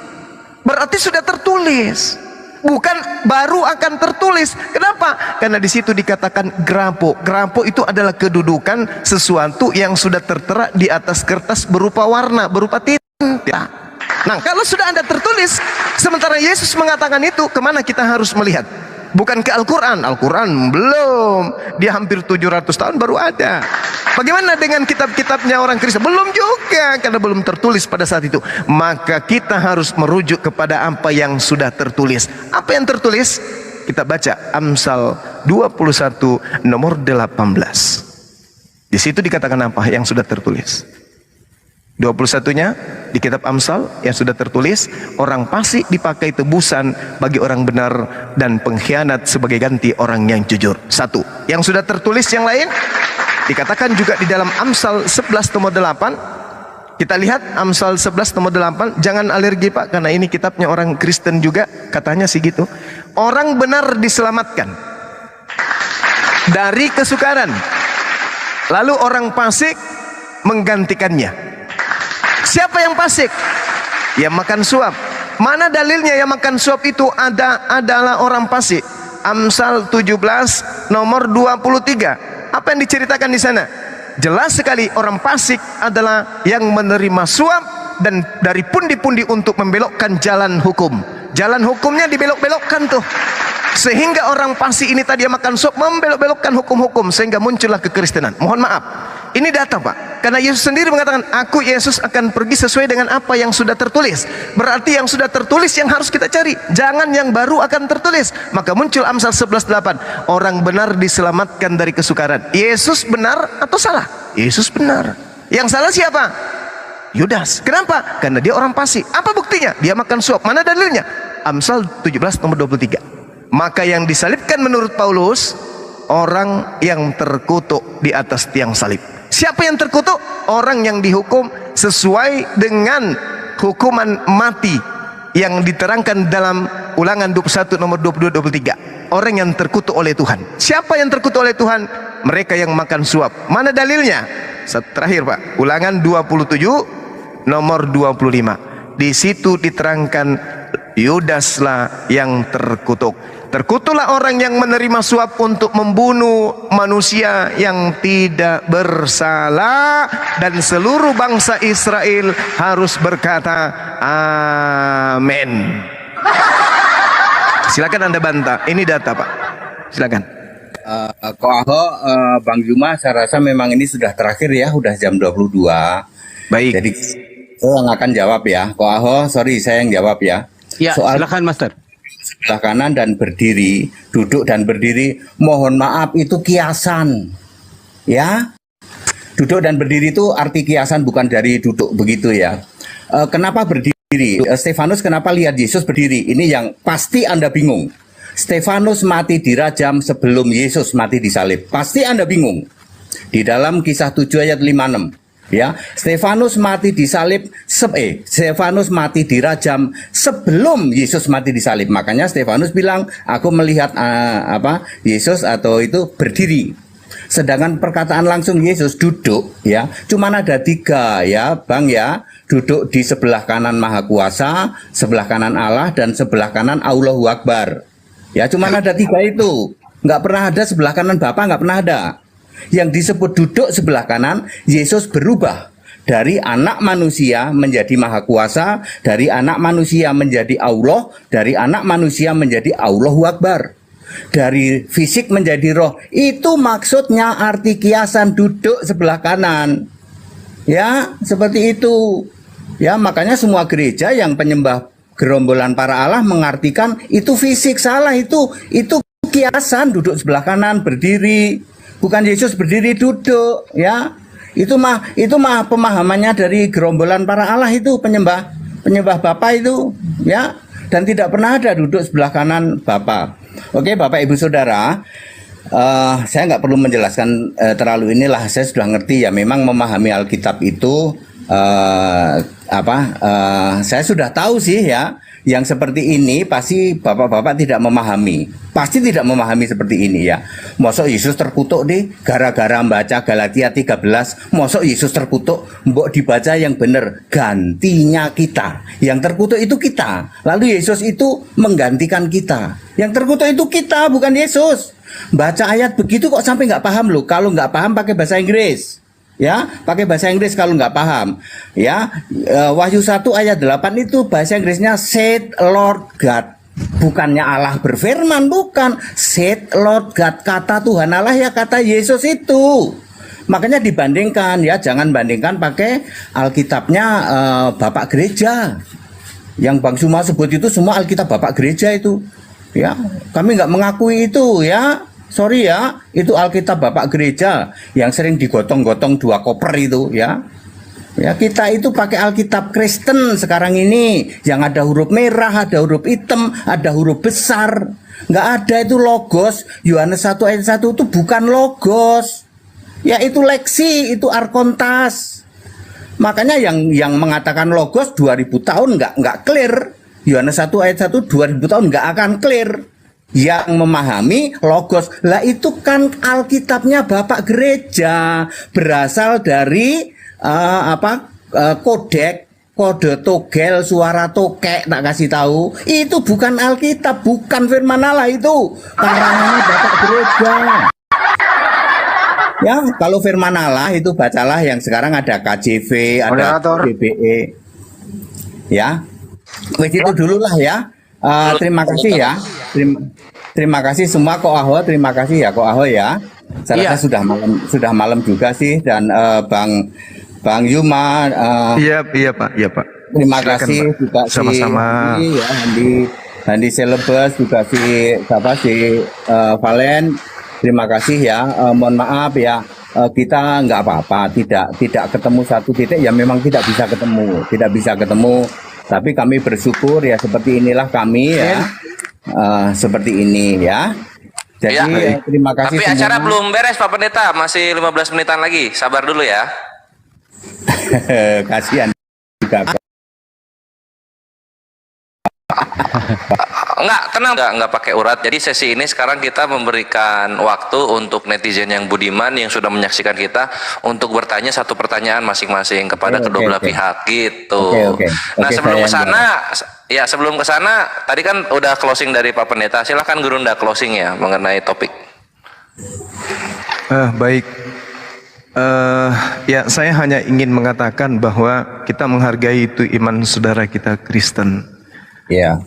Berarti sudah tertulis, bukan baru akan tertulis. Kenapa? Karena di situ dikatakan grapo. Grapo itu adalah kedudukan sesuatu yang sudah tertera di atas kertas berupa warna, berupa tinta. Nah, kalau sudah ada tertulis, sementara Yesus mengatakan itu, kemana kita harus melihat? Bukan ke Al-Quran. Al-Quran belum, dia hampir 700 tahun baru ada. Bagaimana dengan kitab-kitabnya orang Kristen? Belum juga, karena belum tertulis pada saat itu. Maka kita harus merujuk kepada apa yang sudah tertulis. Apa yang tertulis? Kita baca Amsal 21 nomor 18. Di situ dikatakan apa yang sudah tertulis? 21-nya di kitab Amsal yang sudah tertulis, orang fasik dipakai tebusan bagi orang benar dan pengkhianat sebagai ganti orang yang jujur. Satu. Yang sudah tertulis yang lain dikatakan juga di dalam Amsal 11 nomor 8. Kita lihat Amsal 11 nomor 8. Jangan alergi, Pak, karena ini kitabnya orang Kristen juga, katanya sih gitu. Orang benar diselamatkan dari kesukaran, lalu orang fasik menggantikannya. Siapa yang fasik? Yang makan suap. Mana dalilnya yang makan suap itu adalah orang fasik? Amsal 17 nomor 23. Apa yang diceritakan di sana? Jelas sekali orang fasik adalah yang menerima suap dan dari pundi-pundi untuk membelokkan jalan hukum. Jalan hukumnya dibelok-belokkan tuh. Sehingga orang Parsi ini tadi yang makan suap membelok-belokkan hukum-hukum sehingga muncullah kekristenan. Mohon maaf. Ini data, Pak. Karena Yesus sendiri mengatakan, aku Yesus akan pergi sesuai dengan apa yang sudah tertulis. Berarti yang sudah tertulis yang harus kita cari. Jangan yang baru akan tertulis. Maka muncul Amsal 11:8. Orang benar diselamatkan dari kesukaran. Yesus benar atau salah? Yesus benar. Yang salah siapa? Yudas. Kenapa? Karena dia orang Parsi. Apa buktinya? Dia makan suap. Mana dalilnya? Amsal 17 nomor 23. Maka yang disalibkan menurut Paulus, orang yang terkutuk di atas tiang salib. Siapa yang terkutuk? Orang yang dihukum sesuai dengan hukuman mati yang diterangkan dalam Ulangan 21 nomor 22-23. Orang yang terkutuk oleh Tuhan. Siapa yang terkutuk oleh Tuhan? Mereka yang makan suap. Mana dalilnya? Terakhir, Pak. Ulangan 27 nomor 25. Di situ diterangkan Yudaslah yang terkutuk. Terkutuklah orang yang menerima suap untuk membunuh manusia yang tidak bersalah, dan seluruh bangsa Israel harus berkata amin. Silakan Anda bantah. Ini data, Pak. Silakan. Ko Aho, Bang Juma, saya rasa memang ini sudah terakhir ya, udah jam 22. Baik. Jadi saya yang akan jawab ya. Ko Aho, sorry saya yang jawab ya. Ya, Soal silakan Master. sebelah kanan dan berdiri, duduk dan berdiri, mohon maaf itu kiasan. Ya. Duduk dan berdiri itu arti kiasan, bukan dari duduk begitu ya. Kenapa berdiri? Stefanus kenapa lihat Yesus berdiri? Ini yang pasti Anda bingung. Stefanus mati dirajam sebelum Yesus mati disalib. Pasti Anda bingung. Di dalam Kisah 7 ayat 56. Ya, Stefanus mati disalib, Stefanus mati dirajam sebelum Yesus mati disalib. Makanya Stefanus bilang, aku melihat Yesus atau itu berdiri. Sedangkan perkataan langsung Yesus duduk, ya, cuman ada 3 ya, Bang ya, duduk di sebelah kanan Maha Kuasa, sebelah kanan Allah, dan sebelah kanan Allahu Akbar. Ya, cuman ada 3 itu. Nggak pernah ada sebelah kanan Bapa, nggak pernah ada. Yang disebut duduk sebelah kanan, Yesus berubah dari anak manusia menjadi Maha Kuasa, dari anak manusia menjadi Allah, dari anak manusia menjadi Allahu Akbar, dari fisik menjadi roh. Itu maksudnya arti kiasan duduk sebelah kanan. Ya, seperti itu. Ya, makanya semua gereja yang penyembah gerombolan para Allah mengartikan itu fisik. Salah, itu kiasan duduk sebelah kanan, berdiri. Bukan Yesus berdiri duduk, ya. Itu mah pemahamannya dari gerombolan para Allah itu, penyembah Bapa itu, ya. Dan tidak pernah ada duduk sebelah kanan Bapa. Oke, Bapak Ibu Saudara, saya nggak perlu menjelaskan terlalu inilah, saya sudah ngerti ya. Memang memahami Alkitab itu saya sudah tahu sih ya. Yang seperti ini pasti bapak-bapak tidak memahami. Pasti tidak memahami seperti ini ya. Mosok Yesus terkutuk deh gara-gara membaca Galatia 13. Mosok Yesus terkutuk, mbok dibaca yang benar. Gantinya kita. Yang terkutuk itu kita. Lalu Yesus itu menggantikan kita. Yang terkutuk itu kita, bukan Yesus. Baca ayat begitu kok sampai nggak paham loh. Kalau nggak paham pakai bahasa Inggris. Ya, pakai bahasa Inggris kalau nggak paham. Ya, Wahyu 1 ayat 8 itu bahasa Inggrisnya said Lord God. Bukannya Allah berfirman, bukan. Said Lord God, kata Tuhan Allah ya, kata Yesus itu. Makanya dibandingkan ya, jangan bandingkan pakai Alkitabnya Bapak Gereja. Yang Bang Suma sebut itu semua Alkitab Bapak Gereja itu. Ya, kami nggak mengakui itu ya. Sorry ya, itu Alkitab Bapak Gereja yang sering digotong-gotong 2 koper itu ya. Ya, kita itu pakai Alkitab Kristen sekarang ini, yang ada huruf merah, ada huruf hitam, ada huruf besar. Nggak ada itu logos. Yohanes 1 ayat 1 itu bukan logos. Ya, itu leksi, itu arkontas. Makanya yang mengatakan logos 2000 tahun nggak clear. Yohanes 1 ayat 1 2000 tahun nggak akan clear. Yang memahami logos lah itu kan Alkitabnya Bapak Gereja, berasal dari kodek, kode togel, suara tokek, tak kasih tahu. Itu bukan Alkitab, bukan firman Allah, itu karangannya Bapak Gereja. Ya, kalau firman Allah itu bacalah yang sekarang ada KJV, ada BBE. Ya, itu dulu lah ya. Terima kasih ya. terima kasih semua Ko Aho, terima kasih ya Ko Aho ya. Saya rasa sudah malam juga sih, dan Bang Yuma, Iya Pak, iya Pak. terima Silakan, kasih Pak. juga Sama-sama. si ya, Handi Celebes, juga si Valen. Terima kasih ya. Mohon maaf ya, kita nggak apa-apa, tidak ketemu satu titik ya, memang tidak bisa ketemu. Tapi kami bersyukur ya, seperti inilah kami ya, seperti ini ya. Jadi Iya. terima kasih Tapi semua. acara belum beres Pak Pendeta, masih 15 menitan lagi. Sabar dulu ya. Kasihan juga. Enggak, tenang, enggak pakai urat. Jadi sesi ini sekarang kita memberikan waktu untuk netizen yang budiman yang sudah menyaksikan kita untuk bertanya satu pertanyaan masing-masing kepada kedua belah pihak gitu. Nah, sebelum ke sana sebelum ke sana tadi kan udah closing dari Pak Pendeta. Silahkan Gurunda closing ya mengenai topik. Baik. Ya, saya hanya ingin mengatakan bahwa kita menghargai itu iman saudara kita Kristen. Ya.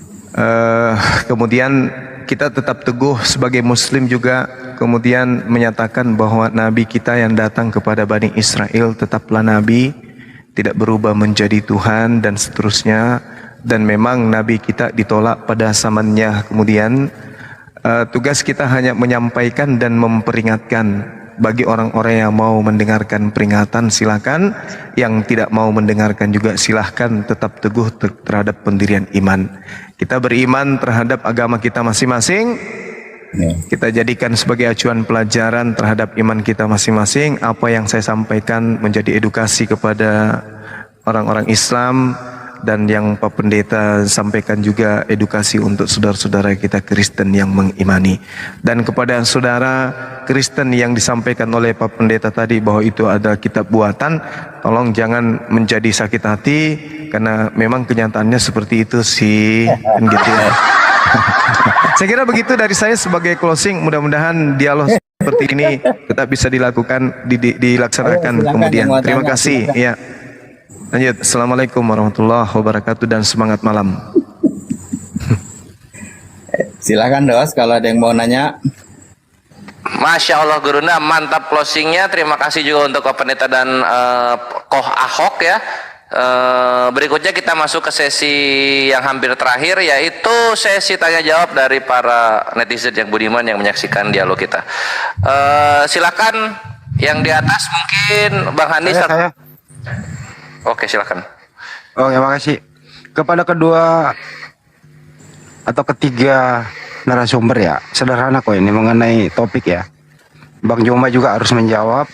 Kemudian kita tetap teguh sebagai Muslim juga, kemudian menyatakan bahwa Nabi kita yang datang kepada Bani Israel tetaplah Nabi, tidak berubah menjadi Tuhan dan seterusnya. Dan memang Nabi kita ditolak pada zamannya. Kemudian tugas kita hanya menyampaikan dan memperingatkan. Bagi orang-orang yang mau mendengarkan peringatan silakan, yang tidak mau mendengarkan juga silahkan, tetap teguh terhadap pendirian iman. Kita beriman terhadap agama kita masing-masing. Kita jadikan sebagai acuan pelajaran terhadap iman kita masing-masing. Apa yang saya sampaikan menjadi edukasi kepada orang-orang Islam, dan yang Pak Pendeta sampaikan juga edukasi untuk saudara-saudara kita Kristen yang mengimani. Dan kepada saudara Kristen yang disampaikan oleh Pak Pendeta tadi bahwa itu adalah kitab buatan, tolong jangan menjadi sakit hati, karena memang kenyataannya seperti itu sih, kan gitu ya. Saya kira begitu dari saya sebagai closing. Mudah-mudahan dialog seperti ini tetap bisa dilakukan, dilaksanakan kemudian. Terima kasih ya. Lanjut. Assalamualaikum warahmatullahi wabarakatuh dan semangat malam. Silakan Dos, kalau ada yang mau nanya. Masya Allah Gurunda, mantap closingnya. Terima kasih juga untuk Pak Pendeta dan Koh Ahok ya. Berikutnya kita masuk ke sesi yang hampir terakhir, yaitu sesi tanya jawab dari para netizen yang budiman yang menyaksikan dialog kita. Silakan yang di atas mungkin Bang Hani. Oke, silakan. Oke, makasih. Kepada kedua atau ketiga narasumber ya, sederhana kok ini mengenai topik ya. Bang Joma juga harus menjawab,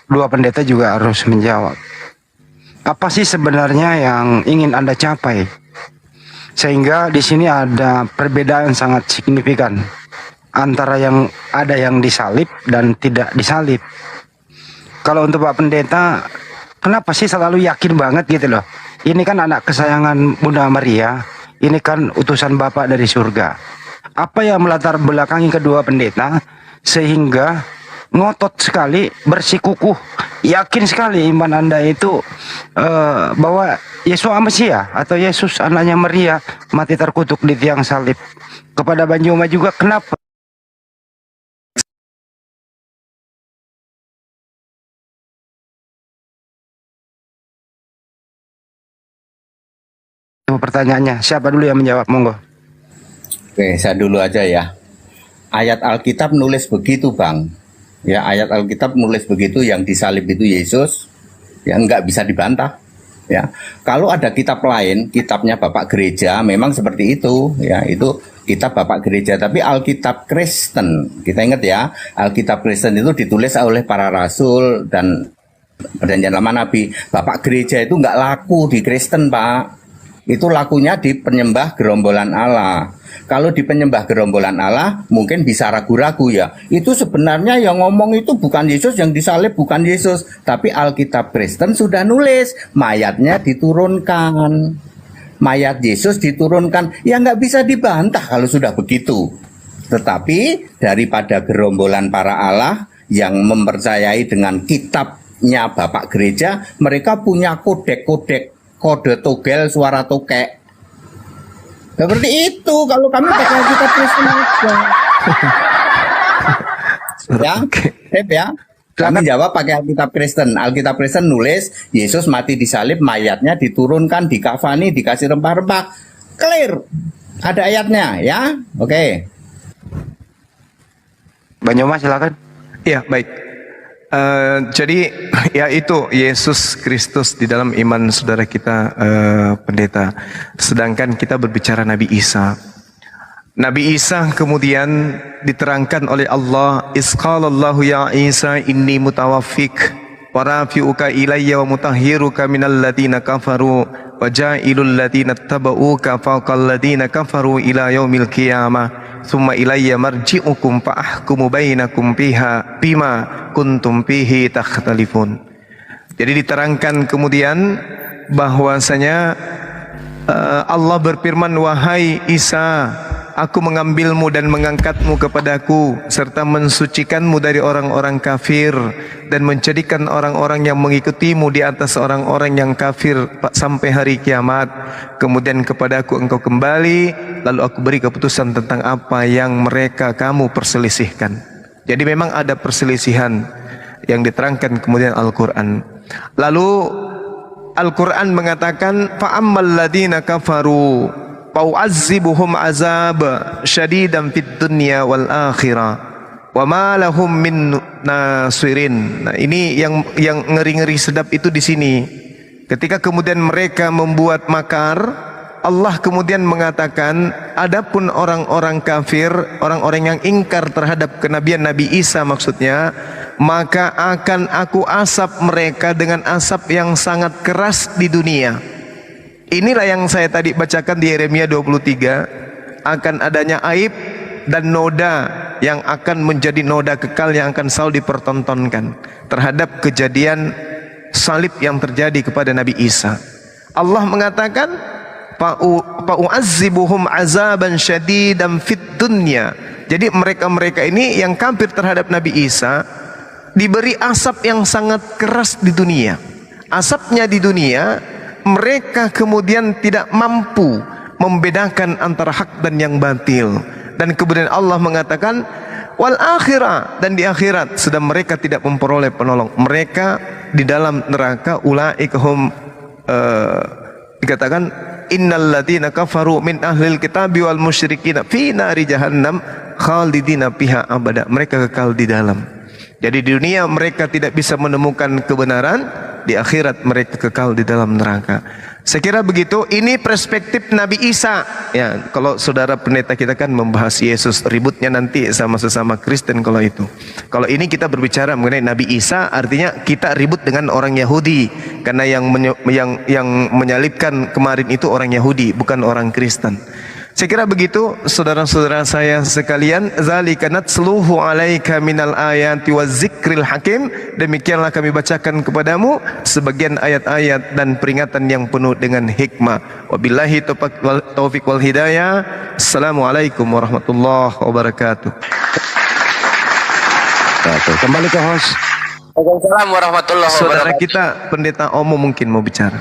dua pendeta juga harus menjawab. Apa sih sebenarnya yang ingin Anda capai? Sehingga di sini ada perbedaan sangat signifikan antara yang ada yang disalib dan tidak disalib. Kalau untuk Pak Pendeta, kenapa sih selalu yakin banget gitu loh? Ini kan anak kesayangan Bunda Maria, ini kan utusan Bapa dari surga. Apa yang melatar belakangi kedua pendeta sehingga ngotot sekali, bersikukuh, yakin sekali iman Anda itu bahwa Yesus Mesia atau Yesus anaknya Maria mati terkutuk di tiang salib. Kepada Bang Joma juga, kenapa pertanyaannya? Siapa dulu yang menjawab? Monggo. Oke, saya dulu aja ya. Ayat Alkitab nulis begitu, Bang. Ya, ayat Alkitab nulis begitu, yang disalib itu Yesus, ya nggak bisa dibantah. Ya, kalau ada kitab lain, kitabnya Bapak Gereja, memang seperti itu. Ya, itu kitab Bapak Gereja. Tapi Alkitab Kristen, kita ingat ya, Alkitab Kristen itu ditulis oleh para rasul dan Perjanjian Lama Nabi. Bapak Gereja itu nggak laku di Kristen, Pak. Itu lakunya di penyembah gerombolan Allah. Kalau di penyembah gerombolan Allah mungkin bisa ragu-ragu ya. Itu sebenarnya yang ngomong itu bukan Yesus, yang disalib bukan Yesus. Tapi Alkitab Kristen sudah nulis, mayatnya diturunkan. Mayat Yesus diturunkan. Ya nggak bisa dibantah kalau sudah begitu. Tetapi daripada gerombolan para Allah yang mempercayai dengan kitabnya Bapak Gereja, mereka punya kodek-kodek, kode togel suara tokek. Seperti itu kalau kami pakai Alkitab Kristen aja. Ya, Tep ya. Kami jawab pakai Alkitab Kristen. Alkitab Kristen nulis Yesus mati disalib, mayatnya diturunkan, dikafani, dikasih rempah-rempah. Clear. Ada ayatnya ya. Oke. Bang Yoma silakan. Ya, baik. Jadi ya itu Yesus Kristus di dalam iman saudara kita pendeta. Sedangkan kita berbicara Nabi Isa. Nabi Isa kemudian diterangkan oleh Allah, Isqalallahu ya Isa inni mutawaffik wa rafi'uka ilayya wa mutahhiruka minal ladina kafaru wa ja'ilul ladina tabauka fawqal ladina kafaru ila yaumil qiyamah. Summa ilayya marji'ukum fa'ahkumu bainakum fiha bima kuntum fihi takhtalifun. Jadi diterangkan kemudian bahwasanya Allah berfirman, wahai Isa, aku mengambilmu dan mengangkatmu kepadaku serta mensucikanmu dari orang-orang kafir dan menjadikan orang-orang yang mengikutimu di atas orang-orang yang kafir sampai hari kiamat. Kemudian kepadaku engkau kembali, lalu aku beri keputusan tentang apa yang mereka kamu perselisihkan. Jadi memang ada perselisihan yang diterangkan kemudian Al-Quran. Lalu Al-Quran mengatakan fa'ammal ladina kafaru fa'u'azzibuhum azab syadidan fid dunya wal akhirah wa ma lahum min nasirin. Nah, ini yang ngeri-ngeri sedap itu di sini. Ketika kemudian mereka membuat makar, Allah kemudian mengatakan, adapun orang-orang kafir, orang-orang yang ingkar terhadap kenabian Nabi Isa maksudnya, maka akan aku asap mereka dengan asap yang sangat keras di dunia. Inilah yang saya tadi bacakan di Yeremia 23, akan adanya aib dan noda yang akan menjadi noda kekal yang akan selalu dipertontonkan terhadap kejadian salib yang terjadi kepada Nabi Isa. Allah mengatakan fa'u'azzibuhum azaban syadidan fid dunya. Jadi mereka-mereka ini yang kafir terhadap Nabi Isa diberi asap yang sangat keras di dunia. Asapnya di dunia, mereka kemudian tidak mampu membedakan antara hak dan yang batil. Dan kemudian Allah mengatakan wal akhirah, dan di akhirat sedang mereka tidak memperoleh penolong. Mereka di dalam neraka ulaikahum dikatakan innal ladzina kafaru min ahlil kitabi wal musyrikin fi nari jahannam khalidina fiha abada. Mereka kekal di dalam. Jadi di dunia mereka tidak bisa menemukan kebenaran, di akhirat mereka kekal di dalam neraka. Saya kira begitu. Ini perspektif Nabi Isa. Ya, kalau saudara pendeta kita kan membahas Yesus, ributnya nanti sama sesama Kristen kalau itu. Kalau ini kita berbicara mengenai Nabi Isa, artinya kita ribut dengan orang Yahudi, karena yang menyalibkan kemarin itu orang Yahudi, bukan orang Kristen. Saya kira begitu saudara-saudara saya sekalian. Zalika natsluhu alaika minal ayati wazikril hakim. Demikianlah kami bacakan kepadamu sebagian ayat-ayat dan peringatan yang penuh dengan hikmah. Wabillahi taufiq wal hidayah. Assalamualaikum warahmatullahi wabarakatuh. Oke, kembali ke host. Waalaikumsalam warahmatullahi wabarakatuh. Saudara kita Pendeta Omo mungkin mau bicara.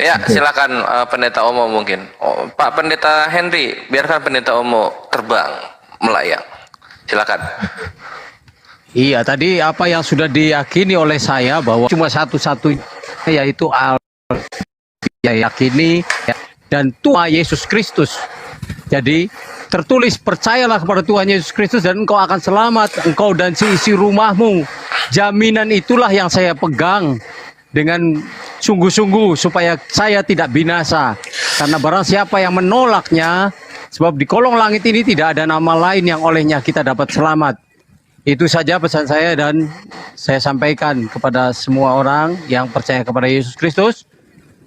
Ya, silakan Pendeta Omo mungkin. Oh, Pak Pendeta Henry, biarkan Pendeta Omo terbang melayang. Silakan. Iya, tadi apa yang sudah diyakini oleh saya bahwa cuma satu-satunya yaitu ya yakini ya, dan Tuhan Yesus Kristus. Jadi tertulis percayalah kepada Tuhan Yesus Kristus dan engkau akan selamat, engkau dan seisi rumahmu. Jaminan itulah yang saya pegang dengan sungguh-sungguh supaya saya tidak binasa. Karena barang siapa yang menolaknya, sebab di kolong langit ini tidak ada nama lain yang olehnya kita dapat selamat. Itu saja pesan saya dan saya sampaikan kepada semua orang yang percaya kepada Yesus Kristus.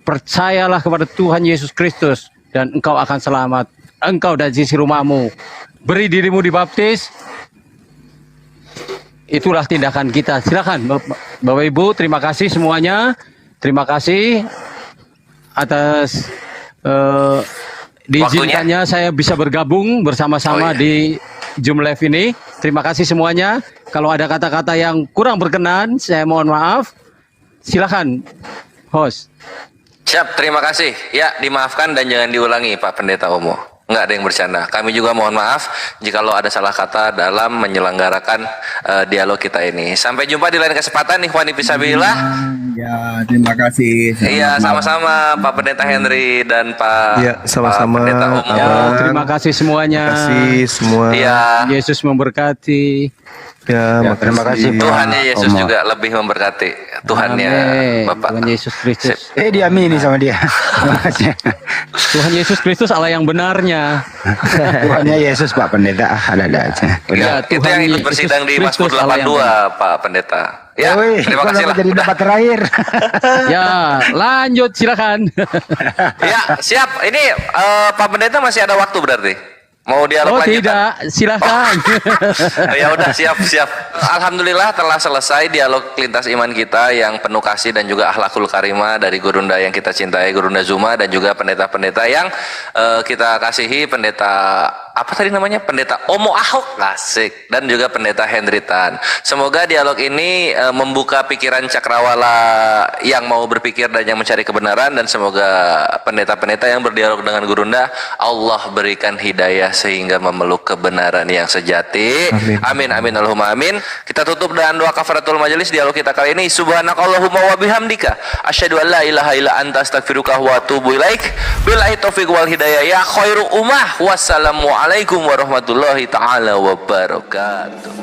Percayalah kepada Tuhan Yesus Kristus dan engkau akan selamat. Engkau dan sisi rumahmu. Beri dirimu dibaptis. Itulah tindakan kita. Silakan Bapak Ibu, terima kasih semuanya. Terima kasih atas diizinkannya saya bisa bergabung bersama-sama di Zoom Live ini. Terima kasih semuanya. Kalau ada kata-kata yang kurang berkenan, saya mohon maaf. Silakan, host. Siap, terima kasih. Ya, dimaafkan dan jangan diulangi Pak Pendeta Omo. Enggak ada yang bercanda. Kami juga mohon maaf jika lo ada salah kata dalam menyelenggarakan dialog kita ini. Sampai jumpa di lain kesempatan, ikhwani fisabilillah. Ya, terima kasih. Iya, sama-sama Pak Pendeta Henry dan Pak Ya, sama-sama. Pak Pendeta Omo. Ya, terima kasih semuanya. Terima kasih semua. Iya. Yesus memberkati. Ya, terima kasih, Pak. Tuhannya Yesus Omo. juga lebih memberkati. Tuhannya Amin. Bapak. Tuhan Yesus Kristus. Diamini sama dia. Terima kasih. Tuhan Yesus Kristus Allah yang benarnya. Tuhannya Yesus Pak Pendeta, ada aja. Ya, Ya, itu Tuhan yang ikut Yesus bersidang di Kristus Mazmur Allah yang 82 Pak Pendeta. Ya, Woi, terima kok kasih lah. jadi Udah. debat terakhir. Ya, lanjut silakan. Ya, siap. Ini Pak Pendeta masih ada waktu berarti. Mau dialog Oh lanjut? tidak, silakan. Ya udah, siap. Alhamdulillah telah selesai dialog lintas iman kita yang penuh kasih dan juga akhlakul karimah dari Gurunda yang kita cintai, Gurunda Zuma, dan juga pendeta-pendeta yang kita kasihi, pendeta apa tadi namanya? Pendeta Omo Ahok, asik, dan juga pendeta Henry Tan. Semoga dialog ini membuka pikiran cakrawala yang mau berpikir dan yang mencari kebenaran, dan semoga pendeta-pendeta yang berdialog dengan Gurunda Allah berikan hidayah sehingga memeluk kebenaran yang sejati. Amin amin Allahumma amin. Kita tutup dengan doa kafaratul majelis dialog kita kali ini. Subhanakallahumma wa bihamdika asyhadu an la ilaha illa anta astaghfiruka wa atubu ilaik. Billahi taufiq wal hidayah ya khairu ummah. Wassalamualaikum warahmatullahi taala wabarakatuh.